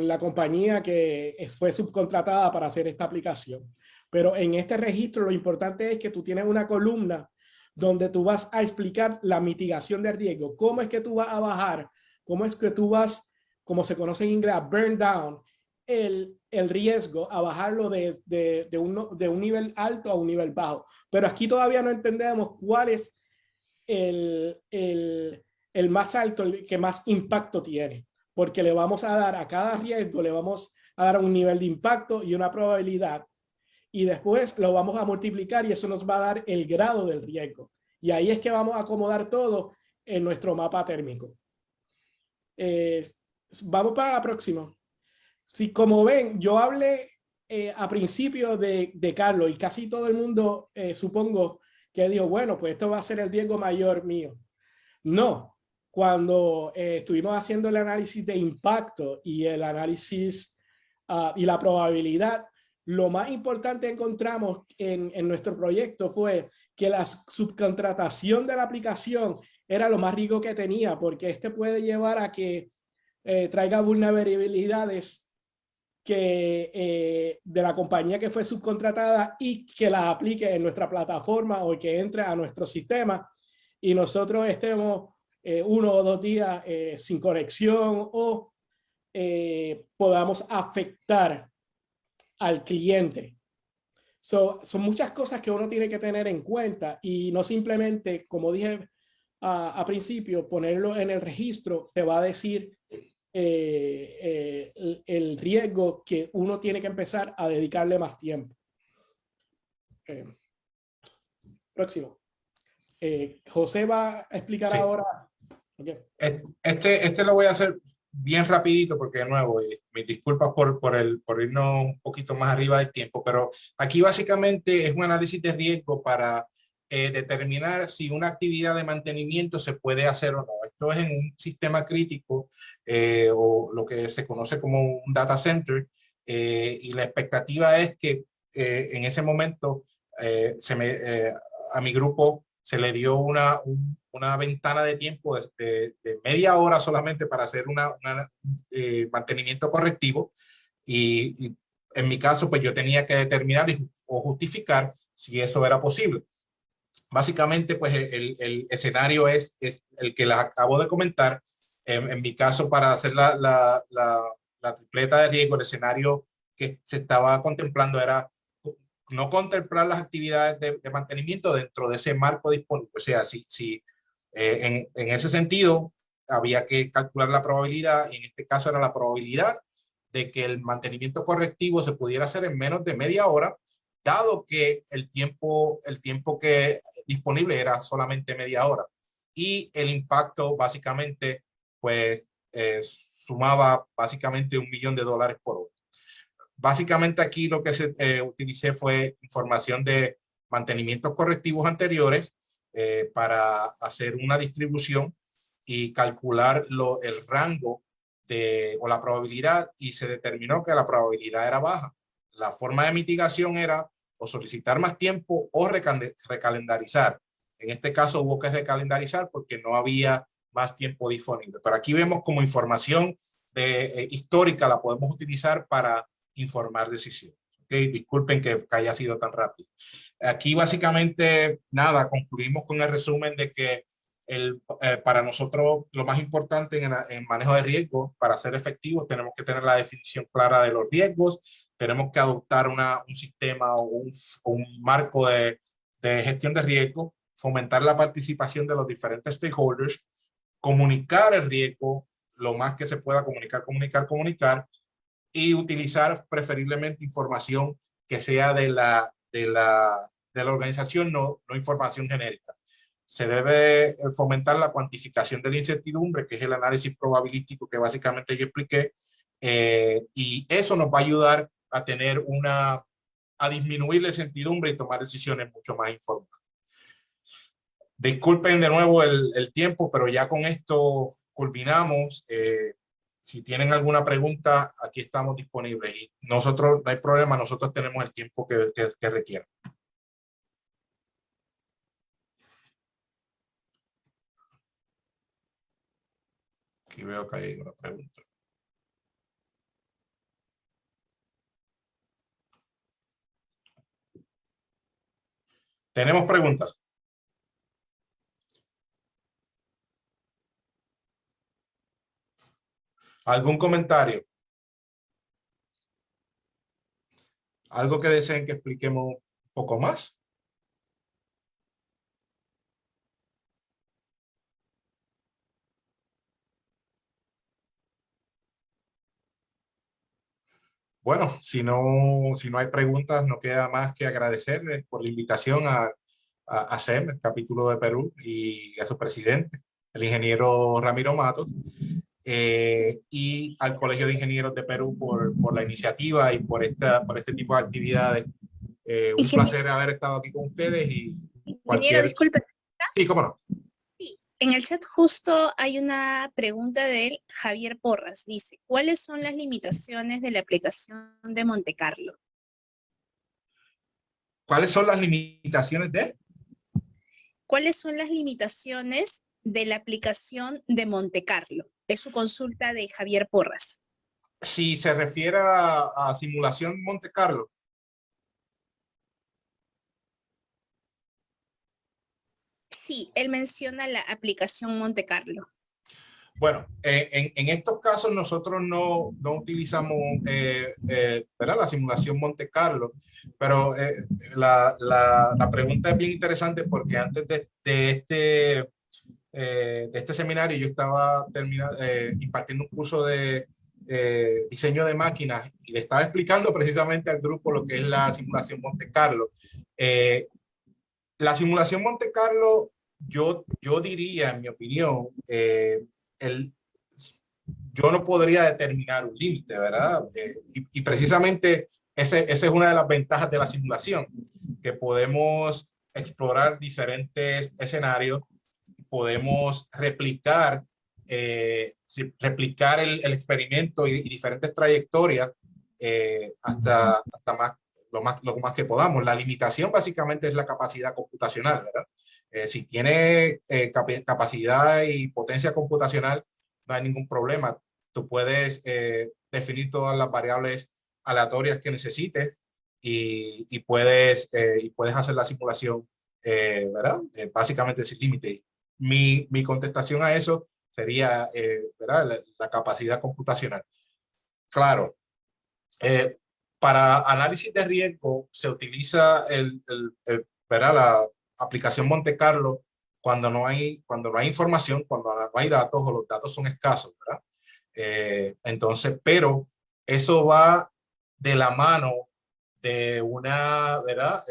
la compañía que fue subcontratada para hacer esta aplicación. Pero en este registro lo importante es que tú tienes una columna donde tú vas a explicar la mitigación de riesgo. ¿Cómo es que tú vas a bajar? ¿Cómo es que tú vas, como se conoce en inglés, a burn down el riesgo, a bajarlo de un nivel alto a un nivel bajo? Pero aquí todavía no entendemos cuál es el más alto, el que más impacto tiene, porque le vamos a dar a cada riesgo, le vamos a dar un nivel de impacto y una probabilidad, y después lo vamos a multiplicar y eso nos va a dar el grado del riesgo. Y ahí es que vamos a acomodar todo en nuestro mapa térmico. Vamos para la próxima. Si como ven, yo hablé a principio de Carlos y casi todo el mundo supongo que dijo, bueno, pues esto va a ser el riesgo mayor mío. No, cuando estuvimos haciendo el análisis de impacto y el análisis y la probabilidad, lo más importante encontramos en nuestro proyecto fue que la subcontratación de la aplicación era lo más riesgo que tenía, porque este puede llevar a que traiga vulnerabilidades de la compañía que fue subcontratada y que la aplique en nuestra plataforma o que entre a nuestro sistema y nosotros estemos 1 o 2 días sin conexión o podamos afectar al cliente. Son muchas cosas que uno tiene que tener en cuenta y no simplemente, como dije a principio, ponerlo en el registro te va a decir el riesgo que uno tiene que empezar a dedicarle más tiempo. Próximo. José va a explicar ahora. Okay. Este lo voy a hacer bien rapidito porque de nuevo, mis disculpas por irnos un poquito más arriba del tiempo, pero aquí básicamente es un análisis de riesgo para determinar si una actividad de mantenimiento se puede hacer o no. Esto es en un sistema crítico o lo que se conoce como un data center y la expectativa es que en ese momento a mi grupo se le dio una ventana de tiempo de media hora solamente para hacer un mantenimiento correctivo y en mi caso pues yo tenía que determinar o justificar si eso era posible. Básicamente pues el escenario es el que les acabo de comentar. En mi caso para hacer la tripleta de riesgo, el escenario que se estaba contemplando era no contemplar las actividades de mantenimiento dentro de ese marco disponible. O sea, en ese sentido había que calcular la probabilidad y en este caso era la probabilidad de que el mantenimiento correctivo se pudiera hacer en menos de media hora, dado que el tiempo que disponible era solamente media hora. Y el impacto básicamente pues sumaba básicamente $1 millón por hora. Básicamente aquí lo que utilicé fue información de mantenimientos correctivos anteriores para hacer una distribución y calcular el rango o la probabilidad y se determinó que la probabilidad era baja. La forma de mitigación era o solicitar más tiempo o recalendarizar. En este caso hubo que recalendarizar porque no había más tiempo disponible. Pero aquí vemos como información histórica la podemos utilizar para informar decisiones. Okay, disculpen que haya sido tan rápido. Aquí básicamente nada, concluimos con el resumen de que para nosotros lo más importante en manejo de riesgos, para ser efectivos, tenemos que tener la definición clara de los riesgos, tenemos que adoptar un sistema o un marco de gestión de riesgo fomentar la participación de los diferentes stakeholders, comunicar el riesgo lo más que se pueda, comunicar, y utilizar preferiblemente información que sea de la organización, no información genérica. Se debe fomentar la cuantificación de la incertidumbre, que es el análisis probabilístico que básicamente yo expliqué, y eso nos va a ayudar a tener a disminuir la incertidumbre y tomar decisiones mucho más informadas. Disculpen de nuevo el tiempo, pero ya con esto culminamos. Si tienen alguna pregunta, aquí estamos disponibles. Y nosotros, no hay problema, nosotros tenemos el tiempo que requiera. Aquí veo que hay una pregunta. ¿Tenemos preguntas? ¿Algún comentario? ¿Algo que deseen que expliquemos un poco más? Bueno, si no hay preguntas, no queda más que agradecerles por la invitación a SEM, el capítulo de Perú, y a su presidente, el ingeniero Ramiro Matos, y al Colegio de Ingenieros de Perú por la iniciativa y por este tipo de actividades. Un placer haber estado aquí con ustedes y cualquier... Disculpe. Sí, cómo no. Sí, en el chat justo hay una pregunta de Javier Porras. Dice, ¿cuáles son las limitaciones de la aplicación de Monte Carlo? ¿Cuáles son las limitaciones de? ¿Cuáles son las limitaciones de la aplicación de Monte Carlo? Es su consulta de Javier Porras. Si se refiere a simulación Monte Carlo. Sí, él menciona la aplicación Monte Carlo. Bueno, en estos casos nosotros no utilizamos ¿verdad? La simulación Monte Carlo, pero la pregunta es bien interesante porque antes de este seminario yo estaba impartiendo un curso de diseño de máquinas y le estaba explicando precisamente al grupo lo que es la simulación Monte Carlo. La simulación Monte Carlo, yo diría, en mi opinión, yo no podría determinar un límite, ¿verdad? Y precisamente esa es una de las ventajas de la simulación, que podemos explorar diferentes escenarios, podemos replicar el experimento y diferentes trayectorias hasta lo más que podamos. La limitación básicamente es la capacidad computacional, ¿verdad? Si tiene capacidad y potencia computacional, no hay ningún problema. Tú puedes definir todas las variables aleatorias que necesites y puedes hacer la simulación, ¿verdad? Básicamente sin límite. Mi contestación a eso sería, ¿verdad? La capacidad computacional. Claro, para análisis de riesgo se utiliza ¿verdad? La aplicación Monte Carlo cuando no hay información, cuando no hay datos o los datos son escasos, ¿verdad? Entonces, pero eso va de la mano de ¿verdad?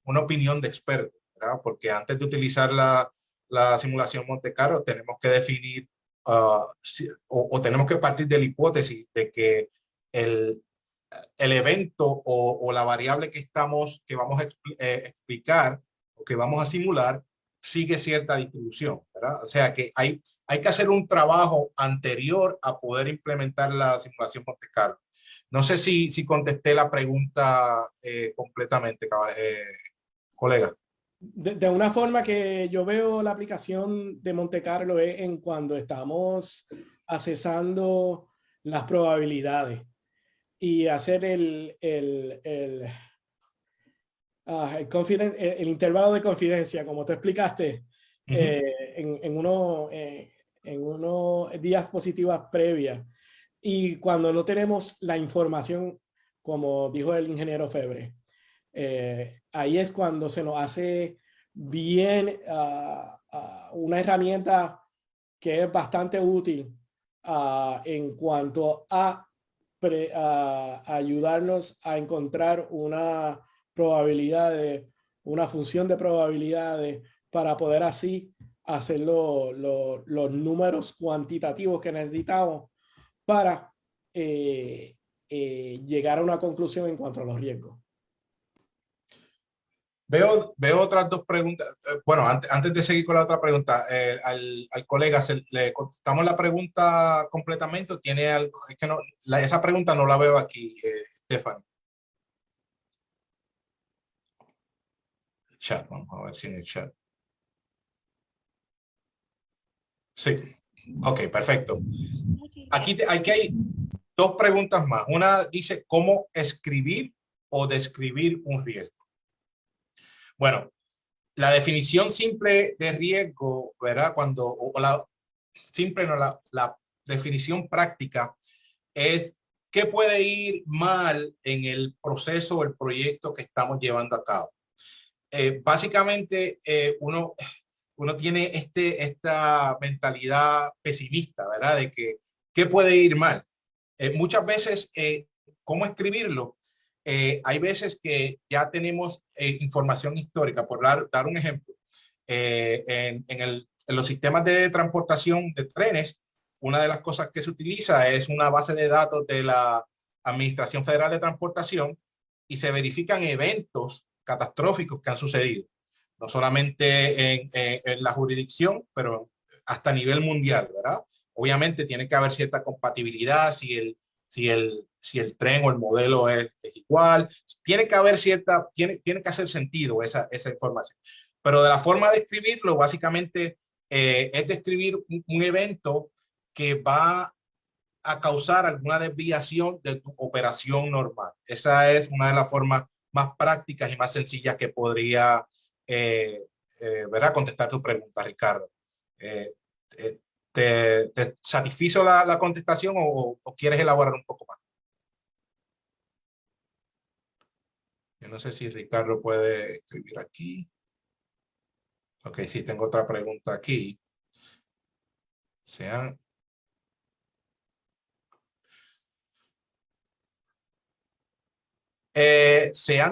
Una opinión de experto, ¿verdad? Porque antes de utilizar la simulación Monte Carlo tenemos que definir o tenemos que partir de la hipótesis de que el evento o la variable que vamos a explicar o que vamos a simular sigue cierta distribución, ¿verdad? O sea que hay que hacer un trabajo anterior a poder implementar la simulación Monte Carlo. No sé si contesté la pregunta completamente, colega. De una forma que yo veo la aplicación de Monte Carlo es en cuando estamos accesando las probabilidades y hacer el intervalo de confidencia, como tú explicaste, en unos diapositivas previas. Y cuando no tenemos la información, como dijo el ingeniero Febre, ahí es cuando se nos hace bien, una herramienta que es bastante útil en cuanto a ayudarnos a encontrar una probabilidad, una función de probabilidades para poder así hacer los números cuantitativos que necesitamos para llegar a una conclusión en cuanto a los riesgos. Veo otras dos preguntas. Bueno, antes de seguir con la otra pregunta, al colega, ¿le contestamos la pregunta completamente o tiene algo? Es que no, esa pregunta no la veo aquí, Stephanie. Chat, vamos a ver si en el chat. Sí, ok, perfecto. Aquí hay dos preguntas más. Una dice, ¿cómo escribir o describir un riesgo? Bueno, la definición simple de riesgo, ¿verdad? Simple no, la definición práctica es qué puede ir mal en el proceso o el proyecto que estamos llevando a cabo. Básicamente, uno tiene esta mentalidad pesimista, ¿verdad? De que qué puede ir mal. Muchas veces, ¿cómo escribirlo? Hay veces que ya tenemos información histórica. Por dar un ejemplo, en los sistemas de transportación de trenes, una de las cosas que se utiliza es una base de datos de la Administración Federal de Transportación y se verifican eventos catastróficos que han sucedido, no solamente en la jurisdicción, pero hasta a nivel mundial, ¿verdad? Obviamente tiene que haber cierta compatibilidad si el tren o el modelo es igual. Tiene que haber tiene que hacer sentido esa información. Pero de la forma de escribirlo, básicamente es describir un evento que va a causar alguna desviación de tu operación normal. Esa es una de las formas más prácticas y más sencillas que podría ¿verdad? Contestar tu pregunta, Ricardo. ¿Te satisfizo la contestación o quieres elaborar un poco más? Yo no sé si Ricardo puede escribir aquí. Ok, sí, tengo otra pregunta aquí. ¿Se han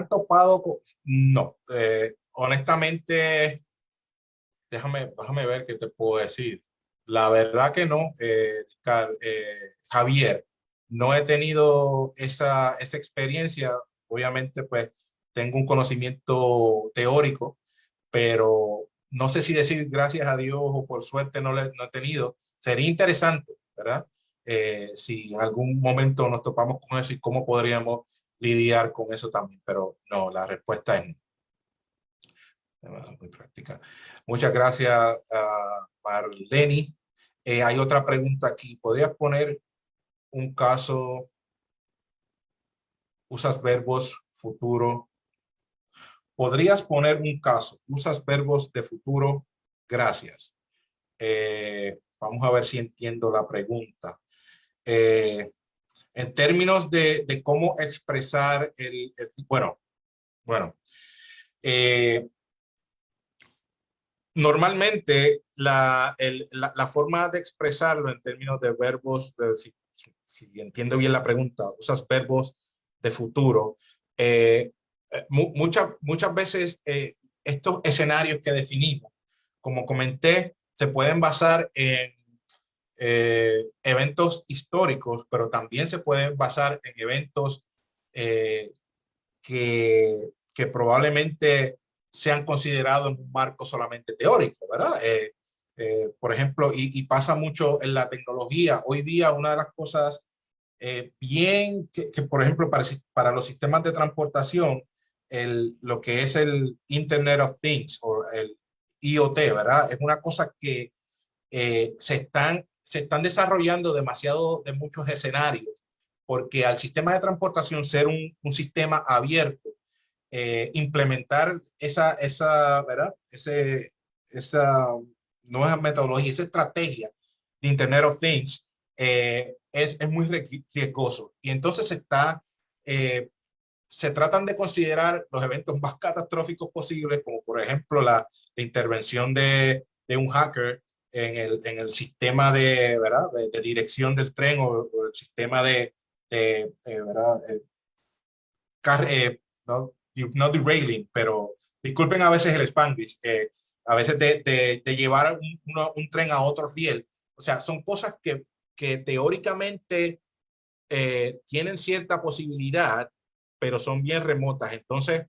topado con...? No, honestamente, déjame ver qué te puedo decir. La verdad que no, Javier, no he tenido esa experiencia. Obviamente, pues, tengo un conocimiento teórico, pero no sé si decir gracias a Dios o por suerte no he tenido. Sería interesante, ¿verdad? Si en algún momento nos topamos con eso y cómo podríamos lidiar con eso también, pero no, la respuesta es no. Muy práctica. Muchas gracias, Marlene. Hay otra pregunta aquí. ¿Podrías poner un caso? Usas verbos futuro. ¿Podrías poner un caso? Usas verbos de futuro. Gracias. Vamos a ver si entiendo la pregunta. En términos de cómo expresar normalmente la forma de expresarlo en términos de verbos, si entiendo bien la pregunta, usas verbos de futuro. Muchas veces estos escenarios que definimos, como comenté, se pueden basar en eventos históricos, pero también se pueden basar en eventos que probablemente sean considerados en un marco solamente teórico, ¿verdad? Por ejemplo, y pasa mucho en la tecnología. Hoy día una de las cosas que por ejemplo, para los sistemas de transportación, lo que es el Internet of Things o el IoT, ¿verdad? Es una cosa que se están desarrollando demasiado de muchos escenarios, porque al sistema de transportación ser un sistema abierto, implementar ¿verdad? Esa nueva metodología, esa estrategia de Internet of Things es muy riesgoso. Y entonces se está se tratan de considerar los eventos más catastróficos posibles, como por ejemplo la intervención de un hacker en el sistema de, ¿verdad? De dirección del tren o el sistema ¿verdad? No derailing, pero disculpen a veces el Spanglish, a veces de llevar un tren a otro riel. O sea, son cosas que teóricamente tienen cierta posibilidad, pero son bien remotas. Entonces,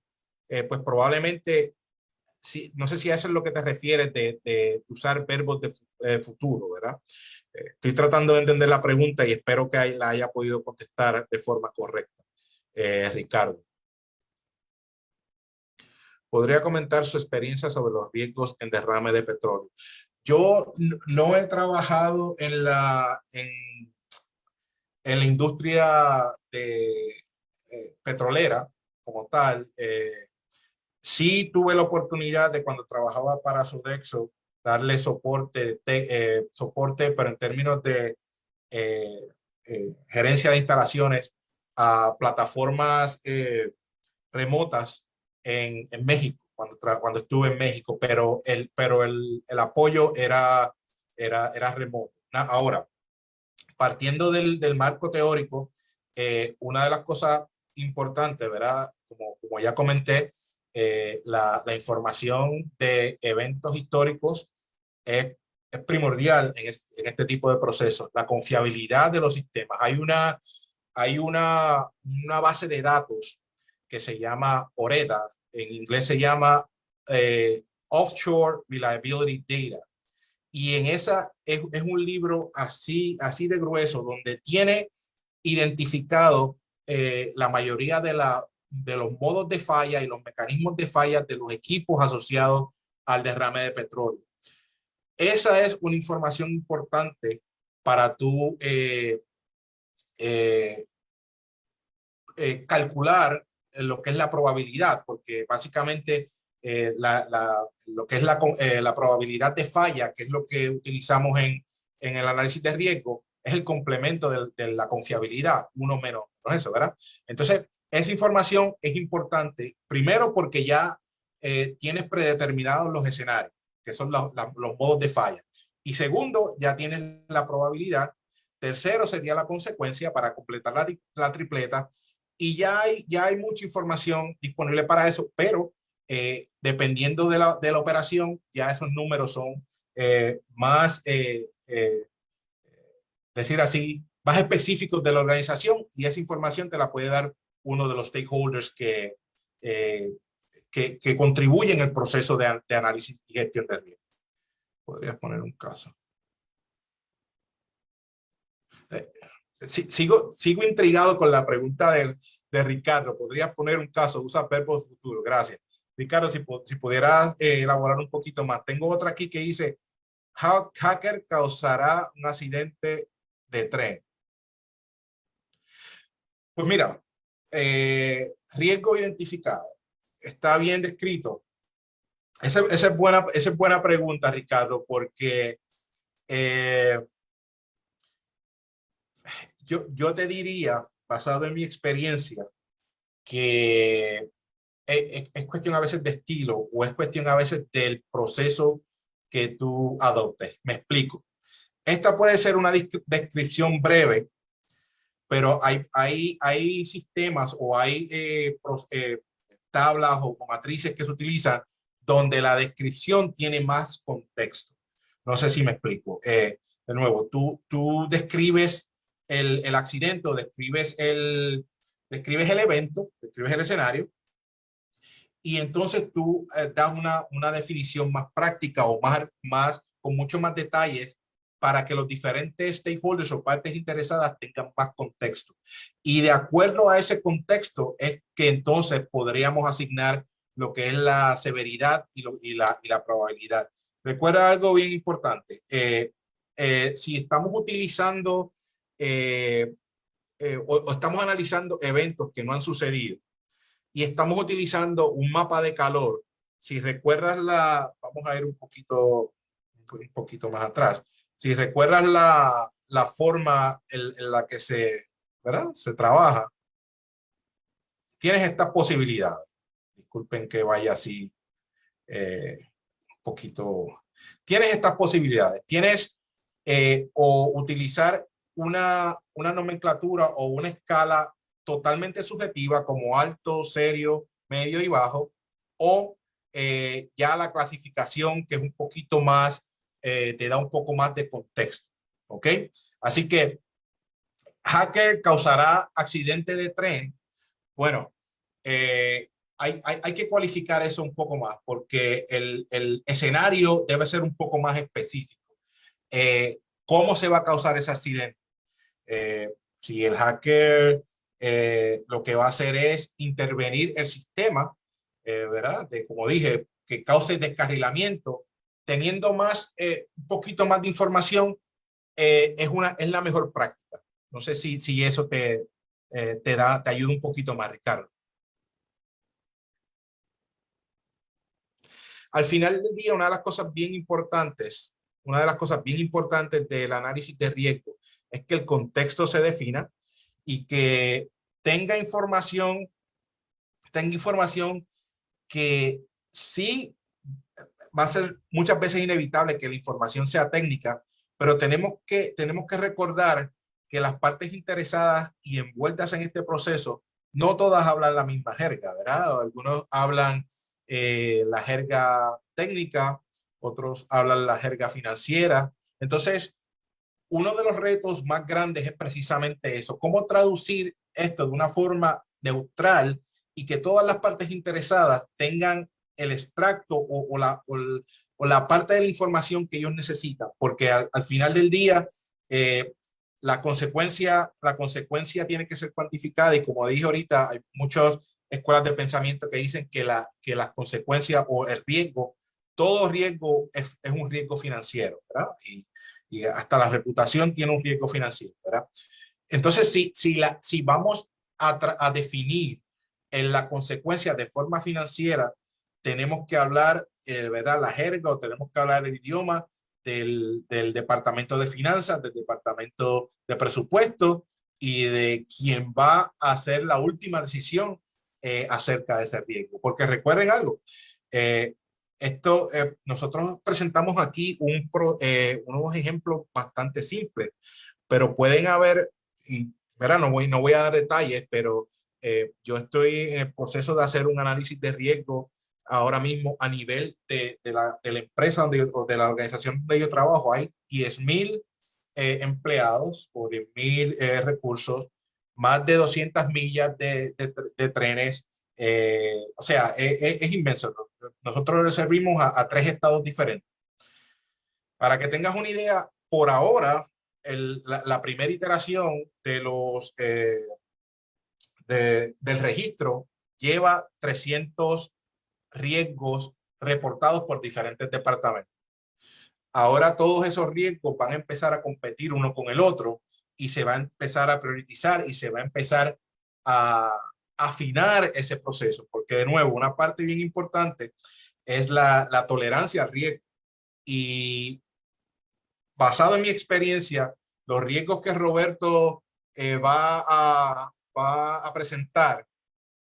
pues probablemente, no sé si a eso es lo que te refieres de usar verbos de futuro, ¿verdad? Estoy tratando de entender la pregunta y espero que la haya podido contestar de forma correcta, Ricardo. ¿Podría comentar su experiencia sobre los riesgos en derrame de petróleo? Yo no he trabajado en la industria petrolera como tal. Sí tuve la oportunidad de, cuando trabajaba para Sodexo, darle soporte, pero en términos de gerencia de instalaciones a plataformas remotas en México, cuando estuve en México, pero el apoyo era remoto. Ahora, partiendo del marco teórico, una de las cosas importantes, ¿verdad? Como ya comenté, la información de eventos históricos es primordial en este tipo de procesos. La confiabilidad de los sistemas. Hay una base de datos que se llama OREDA, en inglés se llama Offshore Reliability Data. Y en esa es un libro así de grueso, donde tiene identificado la mayoría de los modos de falla y los mecanismos de falla de los equipos asociados al derrame de petróleo. Esa es una información importante para tú calcular lo que es la probabilidad, porque básicamente lo que es la probabilidad de falla, que es lo que utilizamos en el análisis de riesgo, es el complemento de la confiabilidad, uno menos eso, ¿verdad? Entonces, esa información es importante, primero porque ya tienes predeterminados los escenarios, que son los modos de falla. Y segundo, ya tienes la probabilidad. Tercero sería la consecuencia para completar la tripleta. Y ya hay mucha información disponible para eso, pero dependiendo de la operación, ya esos números son más, decir así, más específicos de la organización, y esa información te la puede dar uno de los stakeholders que contribuyen en el proceso de análisis y gestión de riesgo. Podrías poner un caso. Sigo intrigado con la pregunta de Ricardo. ¿Podrías poner un caso? Usa verbos futuros. Gracias. Ricardo, si pudieras elaborar un poquito más. Tengo otra aquí que dice, hacker causará un accidente de tren. Pues mira, riesgo identificado. Está bien descrito. Esa es buena pregunta, Ricardo, porque yo te diría, basado en mi experiencia, que es cuestión a veces de estilo, o es cuestión a veces del proceso que tú adoptes. Me explico. Esta puede ser una descripción breve, pero hay sistemas o hay tablas o matrices que se utilizan donde la descripción tiene más contexto. No sé si me explico. De nuevo, tú describes el accidente, o describes el evento, describes el escenario, y entonces tú das una definición más práctica o con mucho más detalles para que los diferentes stakeholders o partes interesadas tengan más contexto. Y de acuerdo a ese contexto es que entonces podríamos asignar lo que es la severidad y la probabilidad. Recuerda algo bien importante. Si estamos utilizando o estamos analizando eventos que no han sucedido y estamos utilizando un mapa de calor, si recuerdas vamos a ir un poquito más atrás. Si recuerdas la forma en la que ¿verdad? Se trabaja, tienes estas posibilidades. Disculpen que vaya así un poquito. Tienes estas posibilidades. Tienes o utilizar una nomenclatura o una escala totalmente subjetiva como alto, serio, medio y bajo, o ya la clasificación que es un poquito más, te da un poco más de contexto. ¿Ok? Así que, hacker causará accidente de tren. Bueno, hay que cualificar eso un poco más porque el escenario debe ser un poco más específico. ¿Cómo se va a causar ese accidente? Si el hacker lo que va a hacer es intervenir el sistema, ¿verdad? Como dije, que cause descarrilamiento, teniendo un poquito más de información, es la mejor práctica. No sé si eso te ayuda un poquito más, Ricardo. Al final del día, una de las cosas bien importantes del análisis de riesgo es que el contexto se defina y que tenga información que sí va a ser muchas veces inevitable que la información sea técnica, pero tenemos que recordar que las partes interesadas y envueltas en este proceso, no todas hablan la misma jerga, ¿verdad? Algunos hablan la jerga técnica, otros hablan la jerga financiera. Entonces, uno de los retos más grandes es precisamente eso, cómo traducir esto de una forma neutral y que todas las partes interesadas tengan el extracto o la parte de la información que ellos necesitan, porque al final del día la consecuencia tiene que ser cuantificada y como dije ahorita, hay muchas escuelas de pensamiento que dicen que las consecuencias o el riesgo, todo riesgo es un riesgo financiero, ¿verdad? Y hasta la reputación tiene un riesgo financiero, ¿verdad? Entonces, si vamos a definir en la consecuencia de forma financiera, tenemos que hablar, ¿verdad? La jerga, o tenemos que hablar el idioma del Departamento de Finanzas, del Departamento de Presupuesto y de quien va a hacer la última decisión acerca de ese riesgo. Porque recuerden algo, nosotros presentamos aquí unos ejemplos bastante simples, pero pueden haber, ¿verdad? No voy a dar detalles, pero yo estoy en el proceso de hacer un análisis de riesgo ahora mismo a nivel de la empresa o de la organización donde yo trabajo. Hay 10,000 empleados o 10,000 recursos, más de 200 millas de trenes. O sea, es inmenso. Nosotros le servimos a 3 estados diferentes. Para que tengas una idea, por ahora, la primera iteración del registro lleva 300 riesgos reportados por diferentes departamentos. Ahora todos esos riesgos van a empezar a competir uno con el otro y se va a empezar a priorizar y se va a empezar a afinar ese proceso, porque de nuevo, una parte bien importante es la tolerancia al riesgo. Y basado en mi experiencia, los riesgos que Roberto va a presentar,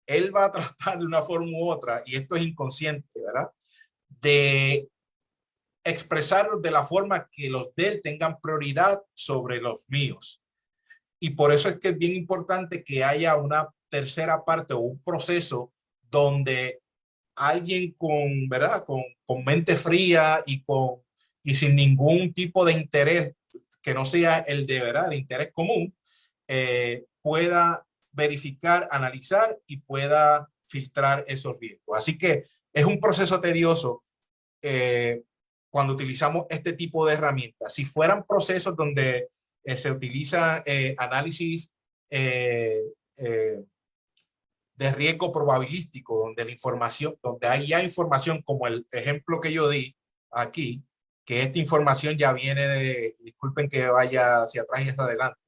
él va a tratar de una forma u otra, y esto es inconsciente, ¿verdad? De expresarlos de la forma que los de él tengan prioridad sobre los míos. Y por eso es que es bien importante que haya una tercera parte o un proceso donde alguien ¿verdad? Con mente fría y sin ningún tipo de interés que no sea el de verdad, el interés común, pueda verificar, analizar y pueda filtrar esos riesgos. Así que es un proceso tedioso cuando utilizamos este tipo de herramientas. Si fueran procesos donde se utiliza análisis de riesgo probabilístico, donde hay ya información como el ejemplo que yo di aquí, que esta información ya viene disculpen que vaya hacia atrás y hacia adelante,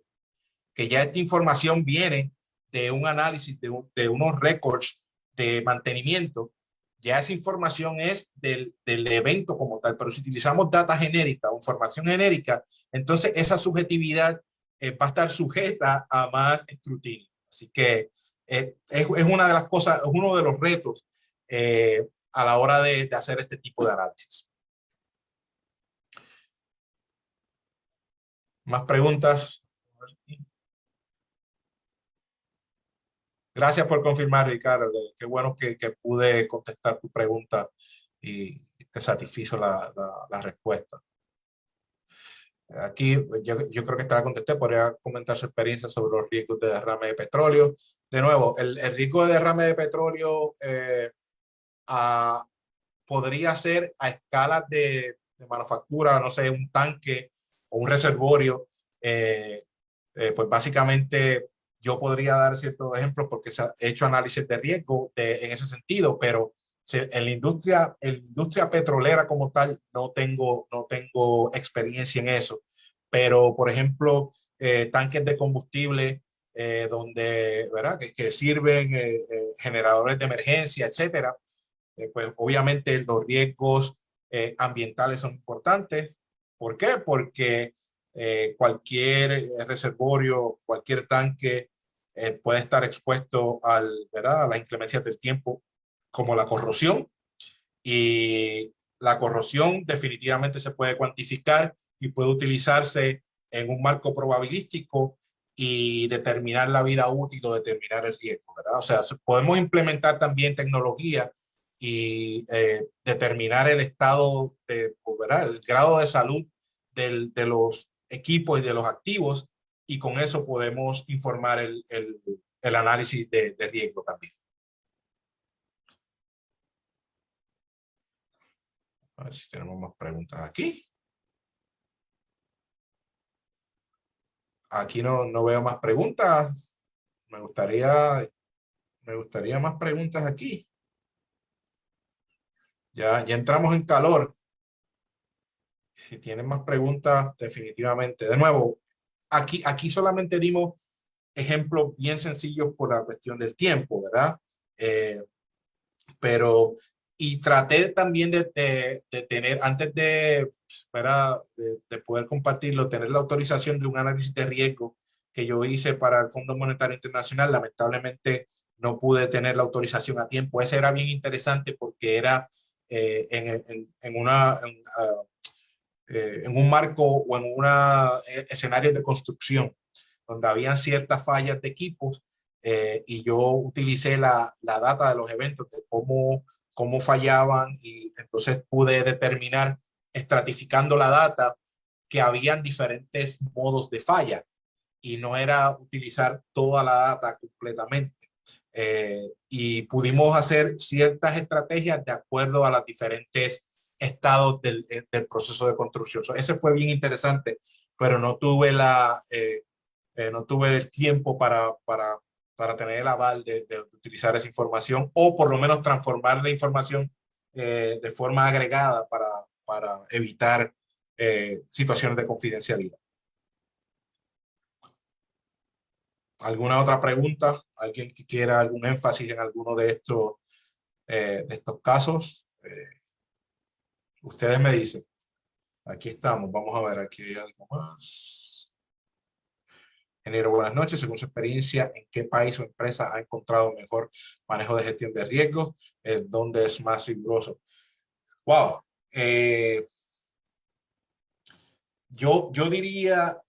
que ya esta información viene de un análisis, de unos récords de mantenimiento, ya esa información es del evento como tal, pero si utilizamos data genérica o información genérica, entonces esa subjetividad va a estar sujeta a más escrutinio. Así que es una de las cosas, es uno de los retos a la hora de hacer este tipo de análisis. ¿Más preguntas? Gracias por confirmar, Ricardo. Qué bueno que pude contestar tu pregunta y te satisfizo la respuesta. Aquí yo creo que esta la contesté. Podría comentar su experiencia sobre los riesgos de derrame de petróleo. De nuevo, el riesgo de derrame de petróleo podría ser a escalas de manufactura, no sé, un tanque o un reservorio. Pues básicamente yo podría dar ciertos ejemplos porque se ha hecho análisis de riesgo en ese sentido, pero en la industria petrolera como tal no tengo experiencia en eso. Pero, por ejemplo, tanques de combustible donde, ¿verdad? Que sirven generadores de emergencia, etcétera. Pues obviamente los riesgos ambientales son importantes. ¿Por qué? Porque cualquier reservorio, cualquier tanque puede estar expuesto ¿verdad? A las inclemencias del tiempo, como la corrosión. Y la corrosión definitivamente se puede cuantificar y puede utilizarse en un marco probabilístico y determinar la vida útil o determinar el riesgo, ¿verdad? O sea, podemos implementar también tecnología y determinar el estado, ¿verdad? El grado de salud de los equipos y de los activos, y con eso podemos informar el análisis de riesgo también. A ver si tenemos más preguntas aquí. Aquí no veo más preguntas. Me gustaría más preguntas aquí. Ya entramos en calor. Si tienen más preguntas, definitivamente. De nuevo, aquí solamente dimos ejemplos bien sencillos por la cuestión del tiempo, ¿verdad? Y traté también de tener, antes ¿verdad? de poder compartirlo, tener la autorización de un análisis de riesgo que yo hice para el Fondo Monetario Internacional. Lamentablemente no pude tener la autorización a tiempo. Ese era bien interesante porque era en un marco o en un escenario de construcción donde habían ciertas fallas de equipos y yo utilicé la data de los eventos, de cómo fallaban, y entonces pude determinar, estratificando la data, que habían diferentes modos de falla y no era utilizar toda la data completamente. Y pudimos hacer ciertas estrategias de acuerdo a los diferentes estados del proceso de construcción. Ese fue bien interesante, pero no tuve el tiempo para tener el aval de utilizar esa información, o por lo menos transformar la información de forma agregada para evitar situaciones de confidencialidad. ¿Alguna otra pregunta? ¿Alguien que quiera algún énfasis en alguno de estos casos? Ustedes me dicen. Aquí estamos. Vamos a ver, aquí hay algo más. Ingeniero, buenas noches. Según su experiencia, ¿en qué país o empresa ha encontrado mejor manejo de gestión de riesgos? ¿Dónde es más riguroso? Wow. Yo diría,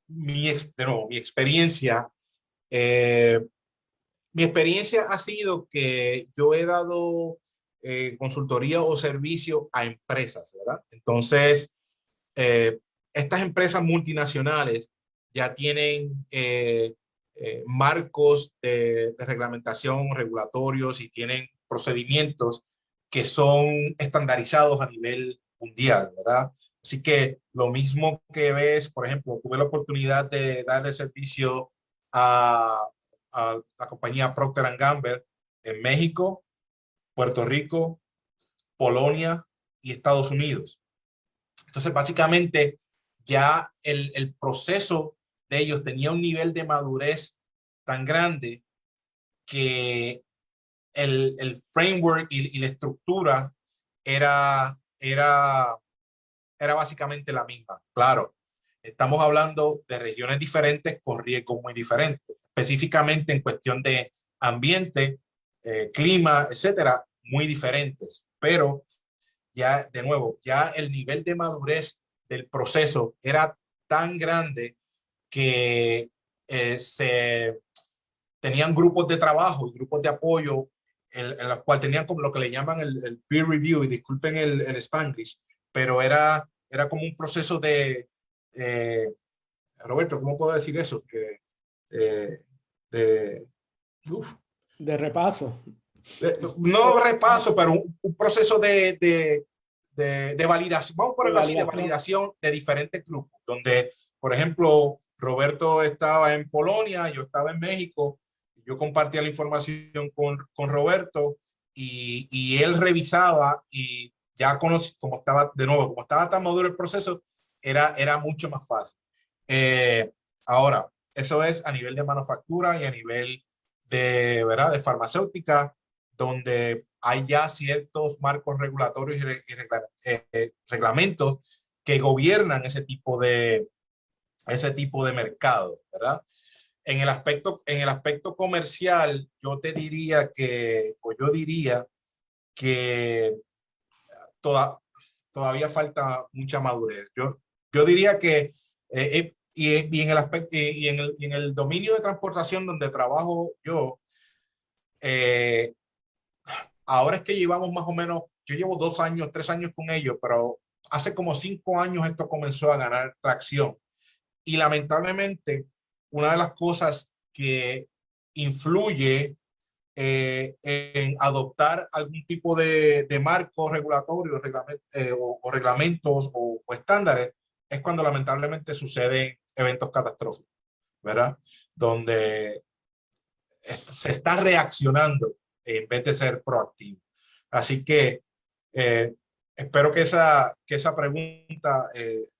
de nuevo, mi experiencia ha sido que yo he dado consultoría o servicio a empresas, ¿verdad? Entonces, estas empresas multinacionales ya tienen marcos de reglamentación, regulatorios, y tienen procedimientos que son estandarizados a nivel mundial, ¿verdad? Así que lo mismo que ves, por ejemplo, tuve la oportunidad de darle servicio a la compañía Procter & Gamble en México, Puerto Rico, Polonia y Estados Unidos. Entonces, básicamente, ya el proceso de ellos tenía un nivel de madurez tan grande que el framework y la estructura era básicamente la misma. Claro, estamos hablando de regiones diferentes con riesgos muy diferentes. específicamente en cuestión de ambiente, clima, etcétera, muy diferentes. Pero ya, de nuevo, ya el nivel de madurez del proceso era tan grande que se tenían grupos de trabajo y grupos de apoyo en los cuales tenían como lo que le llaman el peer review, y disculpen el Spanglish, pero era como un proceso de, Roberto, ¿cómo puedo decir eso? De, uf, De repaso. no repaso, pero un proceso de validación, vamos a ponerlo así, de validación de diferentes grupos, donde, por ejemplo, Roberto estaba en Polonia, yo estaba en México, yo compartía la información con Roberto y él revisaba, y ya como estaba, de nuevo, como estaba tan maduro el proceso, era mucho más fácil. Ahora, eso es a nivel de manufactura y a nivel de, ¿verdad?, de farmacéutica, donde hay ya ciertos marcos regulatorios y reglamentos que gobiernan ese tipo de mercado, ¿verdad? En el aspecto comercial, yo diría que todavía falta mucha madurez. Yo diría que, y en el aspecto, y en el dominio de transportación donde trabajo yo, ahora es que llevamos más o menos, yo llevo 2 años, 3 años con ellos, pero hace como 5 años esto comenzó a ganar tracción. Y lamentablemente, una de las cosas que influye en adoptar algún tipo de marco regulatorio o reglamentos o estándares es cuando lamentablemente suceden eventos catastróficos, ¿verdad? Donde se está reaccionando en vez de ser proactivo. Así que espero que esa pregunta,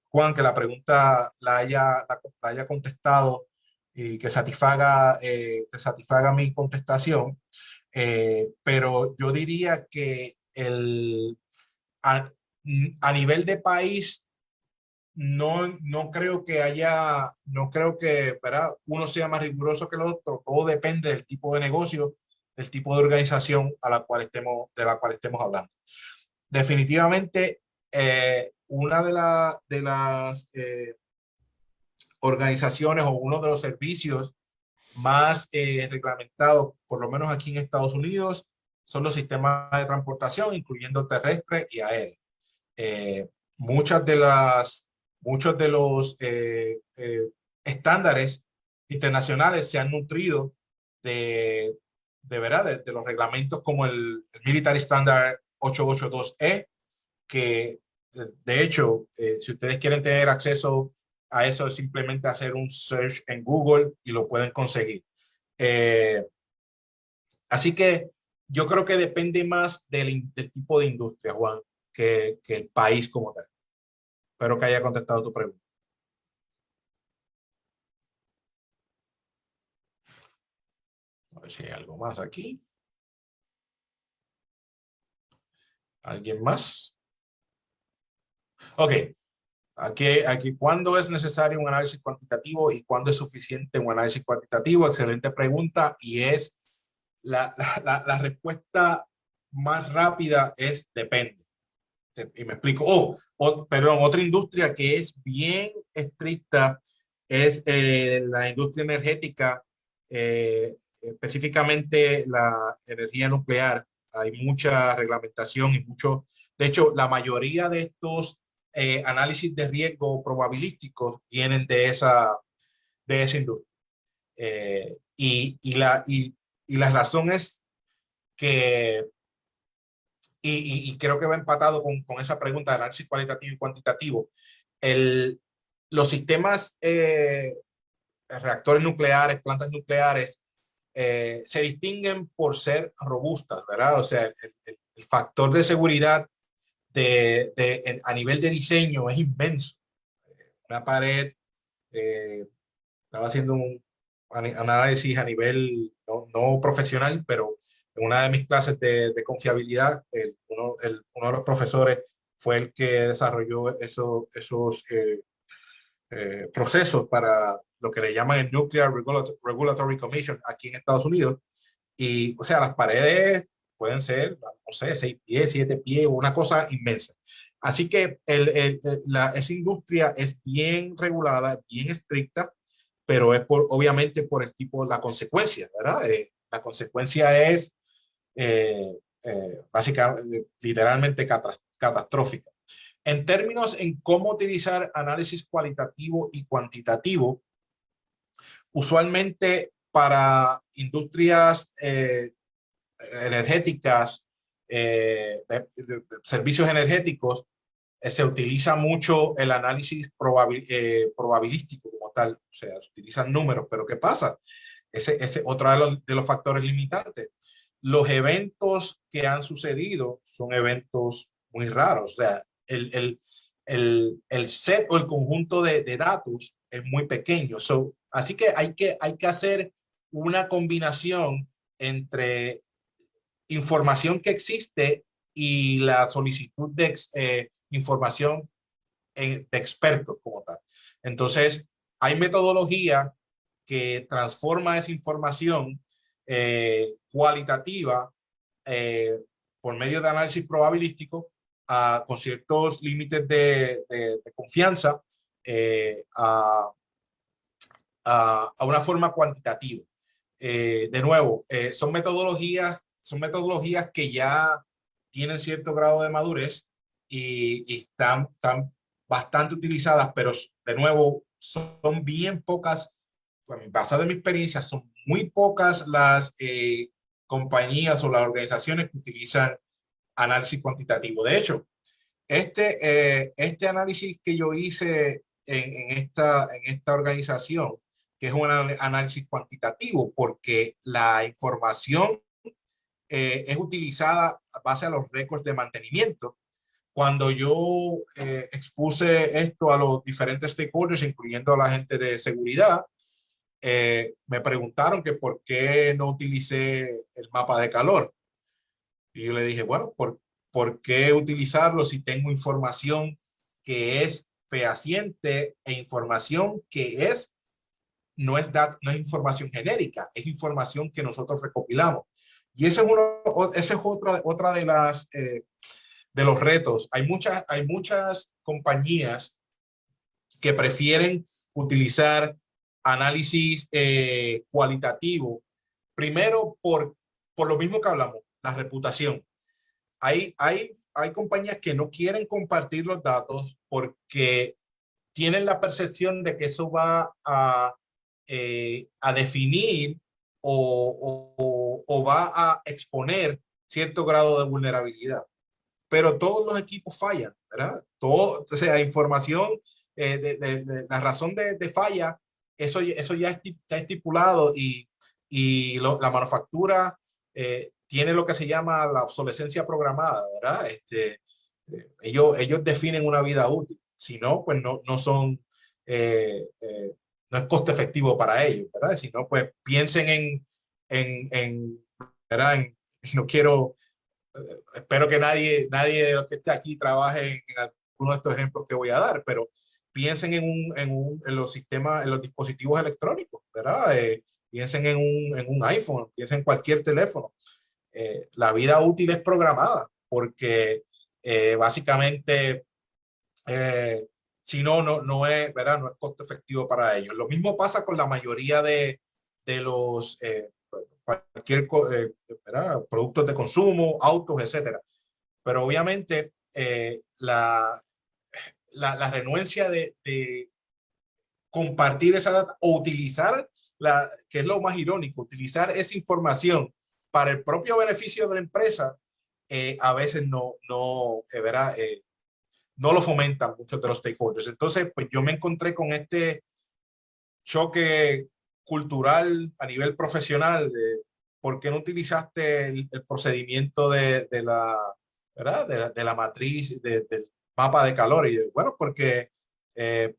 Juan, que la pregunta la haya contestado y que satisfaga mi contestación. Pero yo diría que a nivel de país, no creo que ¿verdad?, uno sea más riguroso que el otro. Todo depende del tipo de negocio, del tipo de organización de la cual estemos hablando. Definitivamente, una de las organizaciones o uno de los servicios más reglamentados, por lo menos aquí en Estados Unidos, son los sistemas de transportación, incluyendo terrestre y aéreo. Muchos de los estándares internacionales se han nutrido de ¿verdad?, de los reglamentos como el Military Standard 882E, que de hecho, si ustedes quieren tener acceso a eso, es simplemente hacer un search en Google y lo pueden conseguir. Así que yo creo que depende más del tipo de industria, Juan, que el país como tal. Espero que haya contestado tu pregunta. A ver si hay algo más aquí. ¿Alguien más? Ok. Aquí, ¿cuándo es necesario un análisis cuantitativo y cuándo es suficiente un análisis cuantitativo? Excelente pregunta, y es la respuesta más rápida es depende. Y me explico. Perdón, otra industria que es bien estricta es la industria energética, específicamente la energía nuclear. Hay mucha reglamentación y de hecho, la mayoría de estos análisis de riesgo probabilísticos vienen de esa industria. Y la razón es que, y creo que va empatado con esa pregunta de análisis cualitativo y cuantitativo, los sistemas, reactores nucleares, plantas nucleares, se distinguen por ser robustas, ¿verdad? O sea, el factor de seguridad a nivel de diseño es inmenso. Una pared, estaba haciendo un análisis a nivel no profesional, pero en una de mis clases de confiabilidad, uno de los profesores fue el que desarrolló procesos para lo que le llaman el Nuclear Regulatory Commission aquí en Estados Unidos. Y, o sea, las paredes pueden ser, no sé, 6 pies, 7 pies, una cosa inmensa. Así que esa industria es bien regulada, bien estricta, pero es obviamente por el tipo, la consecuencia, ¿verdad? La consecuencia es básicamente, literalmente catastrófica. En términos en cómo utilizar análisis cualitativo y cuantitativo, usualmente para industrias energéticas, de servicios energéticos, se utiliza mucho el análisis probabilístico como tal. O sea, se utilizan números, pero ¿qué pasa? Ese otro de los factores limitantes. Los eventos que han sucedido son eventos muy raros. O sea, el set o el conjunto de datos es muy pequeño. Así que hay que hacer una combinación entre información que existe y la solicitud de información de expertos como tal. Entonces, hay metodología que transforma esa información cualitativa por medio de análisis probabilístico con ciertos límites de confianza a una forma cuantitativa. De nuevo, son metodologías que ya tienen cierto grado de madurez y están bastante utilizadas, pero de nuevo son bien pocas, basado en mi experiencia, son muy pocas las compañías o las organizaciones que utilizan análisis cuantitativo. De hecho, este análisis que yo hice en esta organización, que es un análisis cuantitativo, porque la información es utilizada a base a los récords de mantenimiento. Cuando yo expuse esto a los diferentes stakeholders, incluyendo a la gente de seguridad, me preguntaron que por qué no utilicé el mapa de calor. Y yo le dije, bueno, ¿por qué utilizarlo si tengo información que es fehaciente e información que no es información genérica, es información que nosotros recopilamos? Y esa es otra de las de los retos. Hay muchas compañías que prefieren utilizar análisis cualitativo, primero por lo mismo que hablamos, la reputación. Hay compañías que no quieren compartir los datos porque tienen la percepción de que eso va a definir o va a exponer cierto grado de vulnerabilidad. Pero todos los equipos fallan, ¿verdad? O sea, información, la razón de falla, eso ya está estipulado y la manufactura tiene lo que se llama la obsolescencia programada, ¿verdad? Ellos definen una vida útil. Si no, pues no son, no es costo efectivo para ellos, ¿verdad? Si no, pues piensen ¿verdad? No quiero, espero que nadie de los que esté aquí trabaje en alguno de estos ejemplos que voy a dar, pero piensen en los sistemas, en los dispositivos electrónicos, ¿verdad? Piensen en un iPhone, piensen en cualquier teléfono. La vida útil es programada porque básicamente si no es, ¿verdad? No es costo efectivo para ellos. Lo mismo pasa con la mayoría de los cualquier ¿verdad? Productos de consumo, autos, etcétera. Pero obviamente la renuencia de compartir esa data o utilizar que es lo más irónico, utilizar esa información para el propio beneficio de la empresa, a veces no lo fomentan muchos de los stakeholders. Entonces, pues yo me encontré con este choque cultural a nivel profesional de por qué no utilizaste el procedimiento de la matriz, del mapa de calor. Y bueno, porque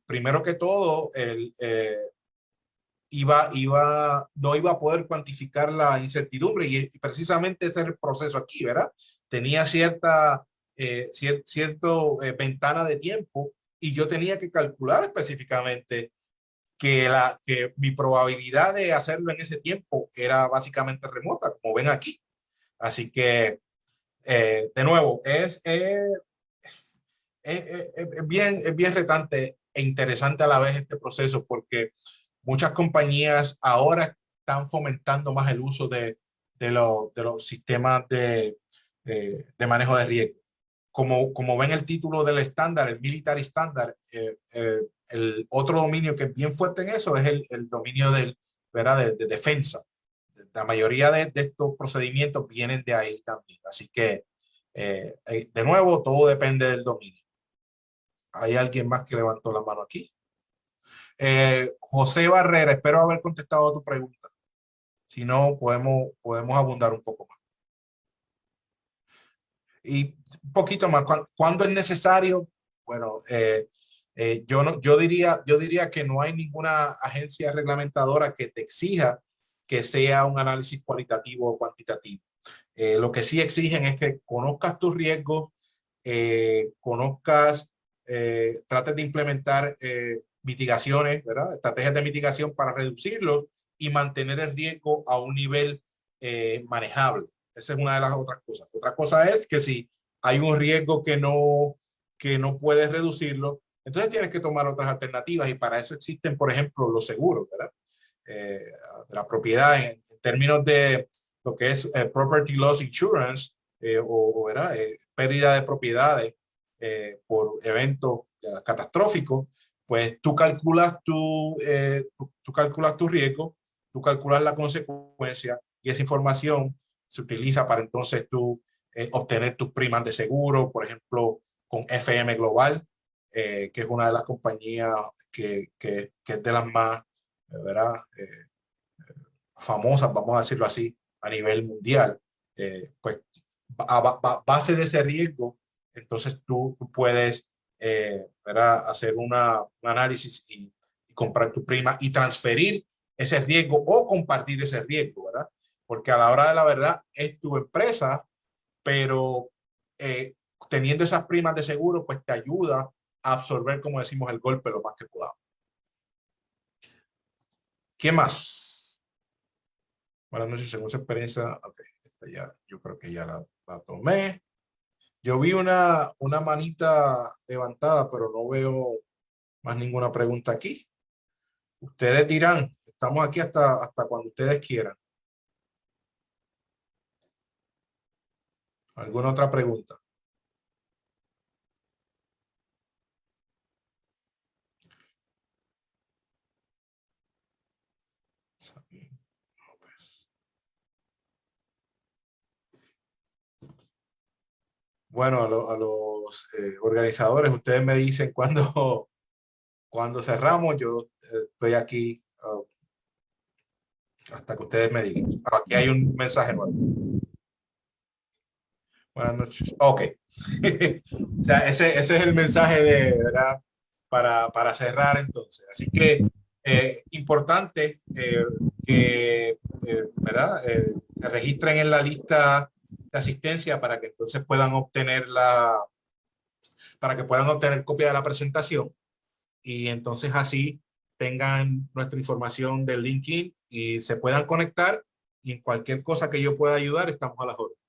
primero que todo, no iba a poder cuantificar la incertidumbre y precisamente ese es el proceso aquí, ¿verdad? Tenía cierta ventana de tiempo y yo tenía que calcular específicamente que mi probabilidad de hacerlo en ese tiempo era básicamente remota, como ven aquí. Así que, de nuevo, es bien retante e interesante a la vez este proceso, porque muchas compañías ahora están fomentando más el uso de los sistemas de manejo de riesgo. Como ven el título del estándar, el Military Standard, el otro dominio que es bien fuerte en eso es el dominio ¿verdad? de defensa. La mayoría de estos procedimientos vienen de ahí también. Así que, de nuevo, todo depende del dominio. ¿Hay alguien más que levantó la mano aquí? José Barrera, espero haber contestado a tu pregunta. Si no, podemos abundar un poco más. Y un poquito más, ¿cuándo es necesario? Bueno, yo diría que no hay ninguna agencia reglamentadora que te exija que sea un análisis cualitativo o cuantitativo. Lo que sí exigen es que conozcas tus riesgos, trates de implementar mitigaciones, ¿verdad? Estrategias de mitigación para reducirlo y mantener el riesgo a un nivel manejable. Esa es una de las otras cosas. Otra cosa es que si hay un riesgo que no puedes reducirlo, entonces tienes que tomar otras alternativas y para eso existen, por ejemplo, los seguros, ¿verdad? De la propiedad en términos de lo que es property loss insurance ¿verdad? Pérdida de propiedades por eventos catastróficos, pues tú calculas tu riesgo, tú calculas la consecuencia y esa información se utiliza para entonces tú obtener tus primas de seguro, por ejemplo, con FM Global, que es una de las compañías que es de las más, ¿verdad? Famosas, vamos a decirlo así, a nivel mundial. Pues a base de ese riesgo, entonces tú puedes ¿verdad? Hacer un análisis y comprar tu prima y transferir ese riesgo o compartir ese riesgo, ¿verdad? Porque a la hora de la verdad es tu empresa, pero teniendo esas primas de seguro, pues te ayuda a absorber, como decimos, el golpe lo más que podamos. ¿Qué más? Buenas noches, según su experiencia. Ok, yo creo que ya la tomé. Yo vi una manita levantada, pero no veo más ninguna pregunta aquí. Ustedes dirán, estamos aquí hasta cuando ustedes quieran. ¿Alguna otra pregunta? Bueno, a los organizadores, ustedes me dicen cuando cerramos. Yo estoy aquí hasta que ustedes me digan. Aquí hay un mensaje nuevo. Buenas noches. Ok. O sea, ese es el mensaje ¿verdad? Para cerrar entonces. Así que importante que ¿verdad? Se registren en la lista de asistencia para que entonces puedan obtener copia de la presentación y entonces así tengan nuestra información del LinkedIn y se puedan conectar y en cualquier cosa que yo pueda ayudar estamos a las órdenes.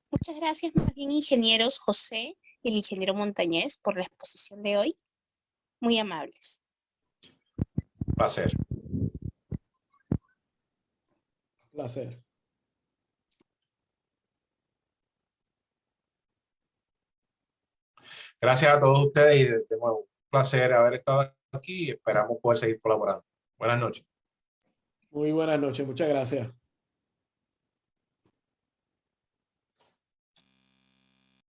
Muchas gracias, más bien, ingenieros José y el ingeniero Montañez, por la exposición de hoy. Muy amables. Placer. Placer. Gracias a todos ustedes y de nuevo, un placer haber estado aquí y esperamos poder seguir colaborando. Buenas noches. Muy buenas noches, muchas gracias.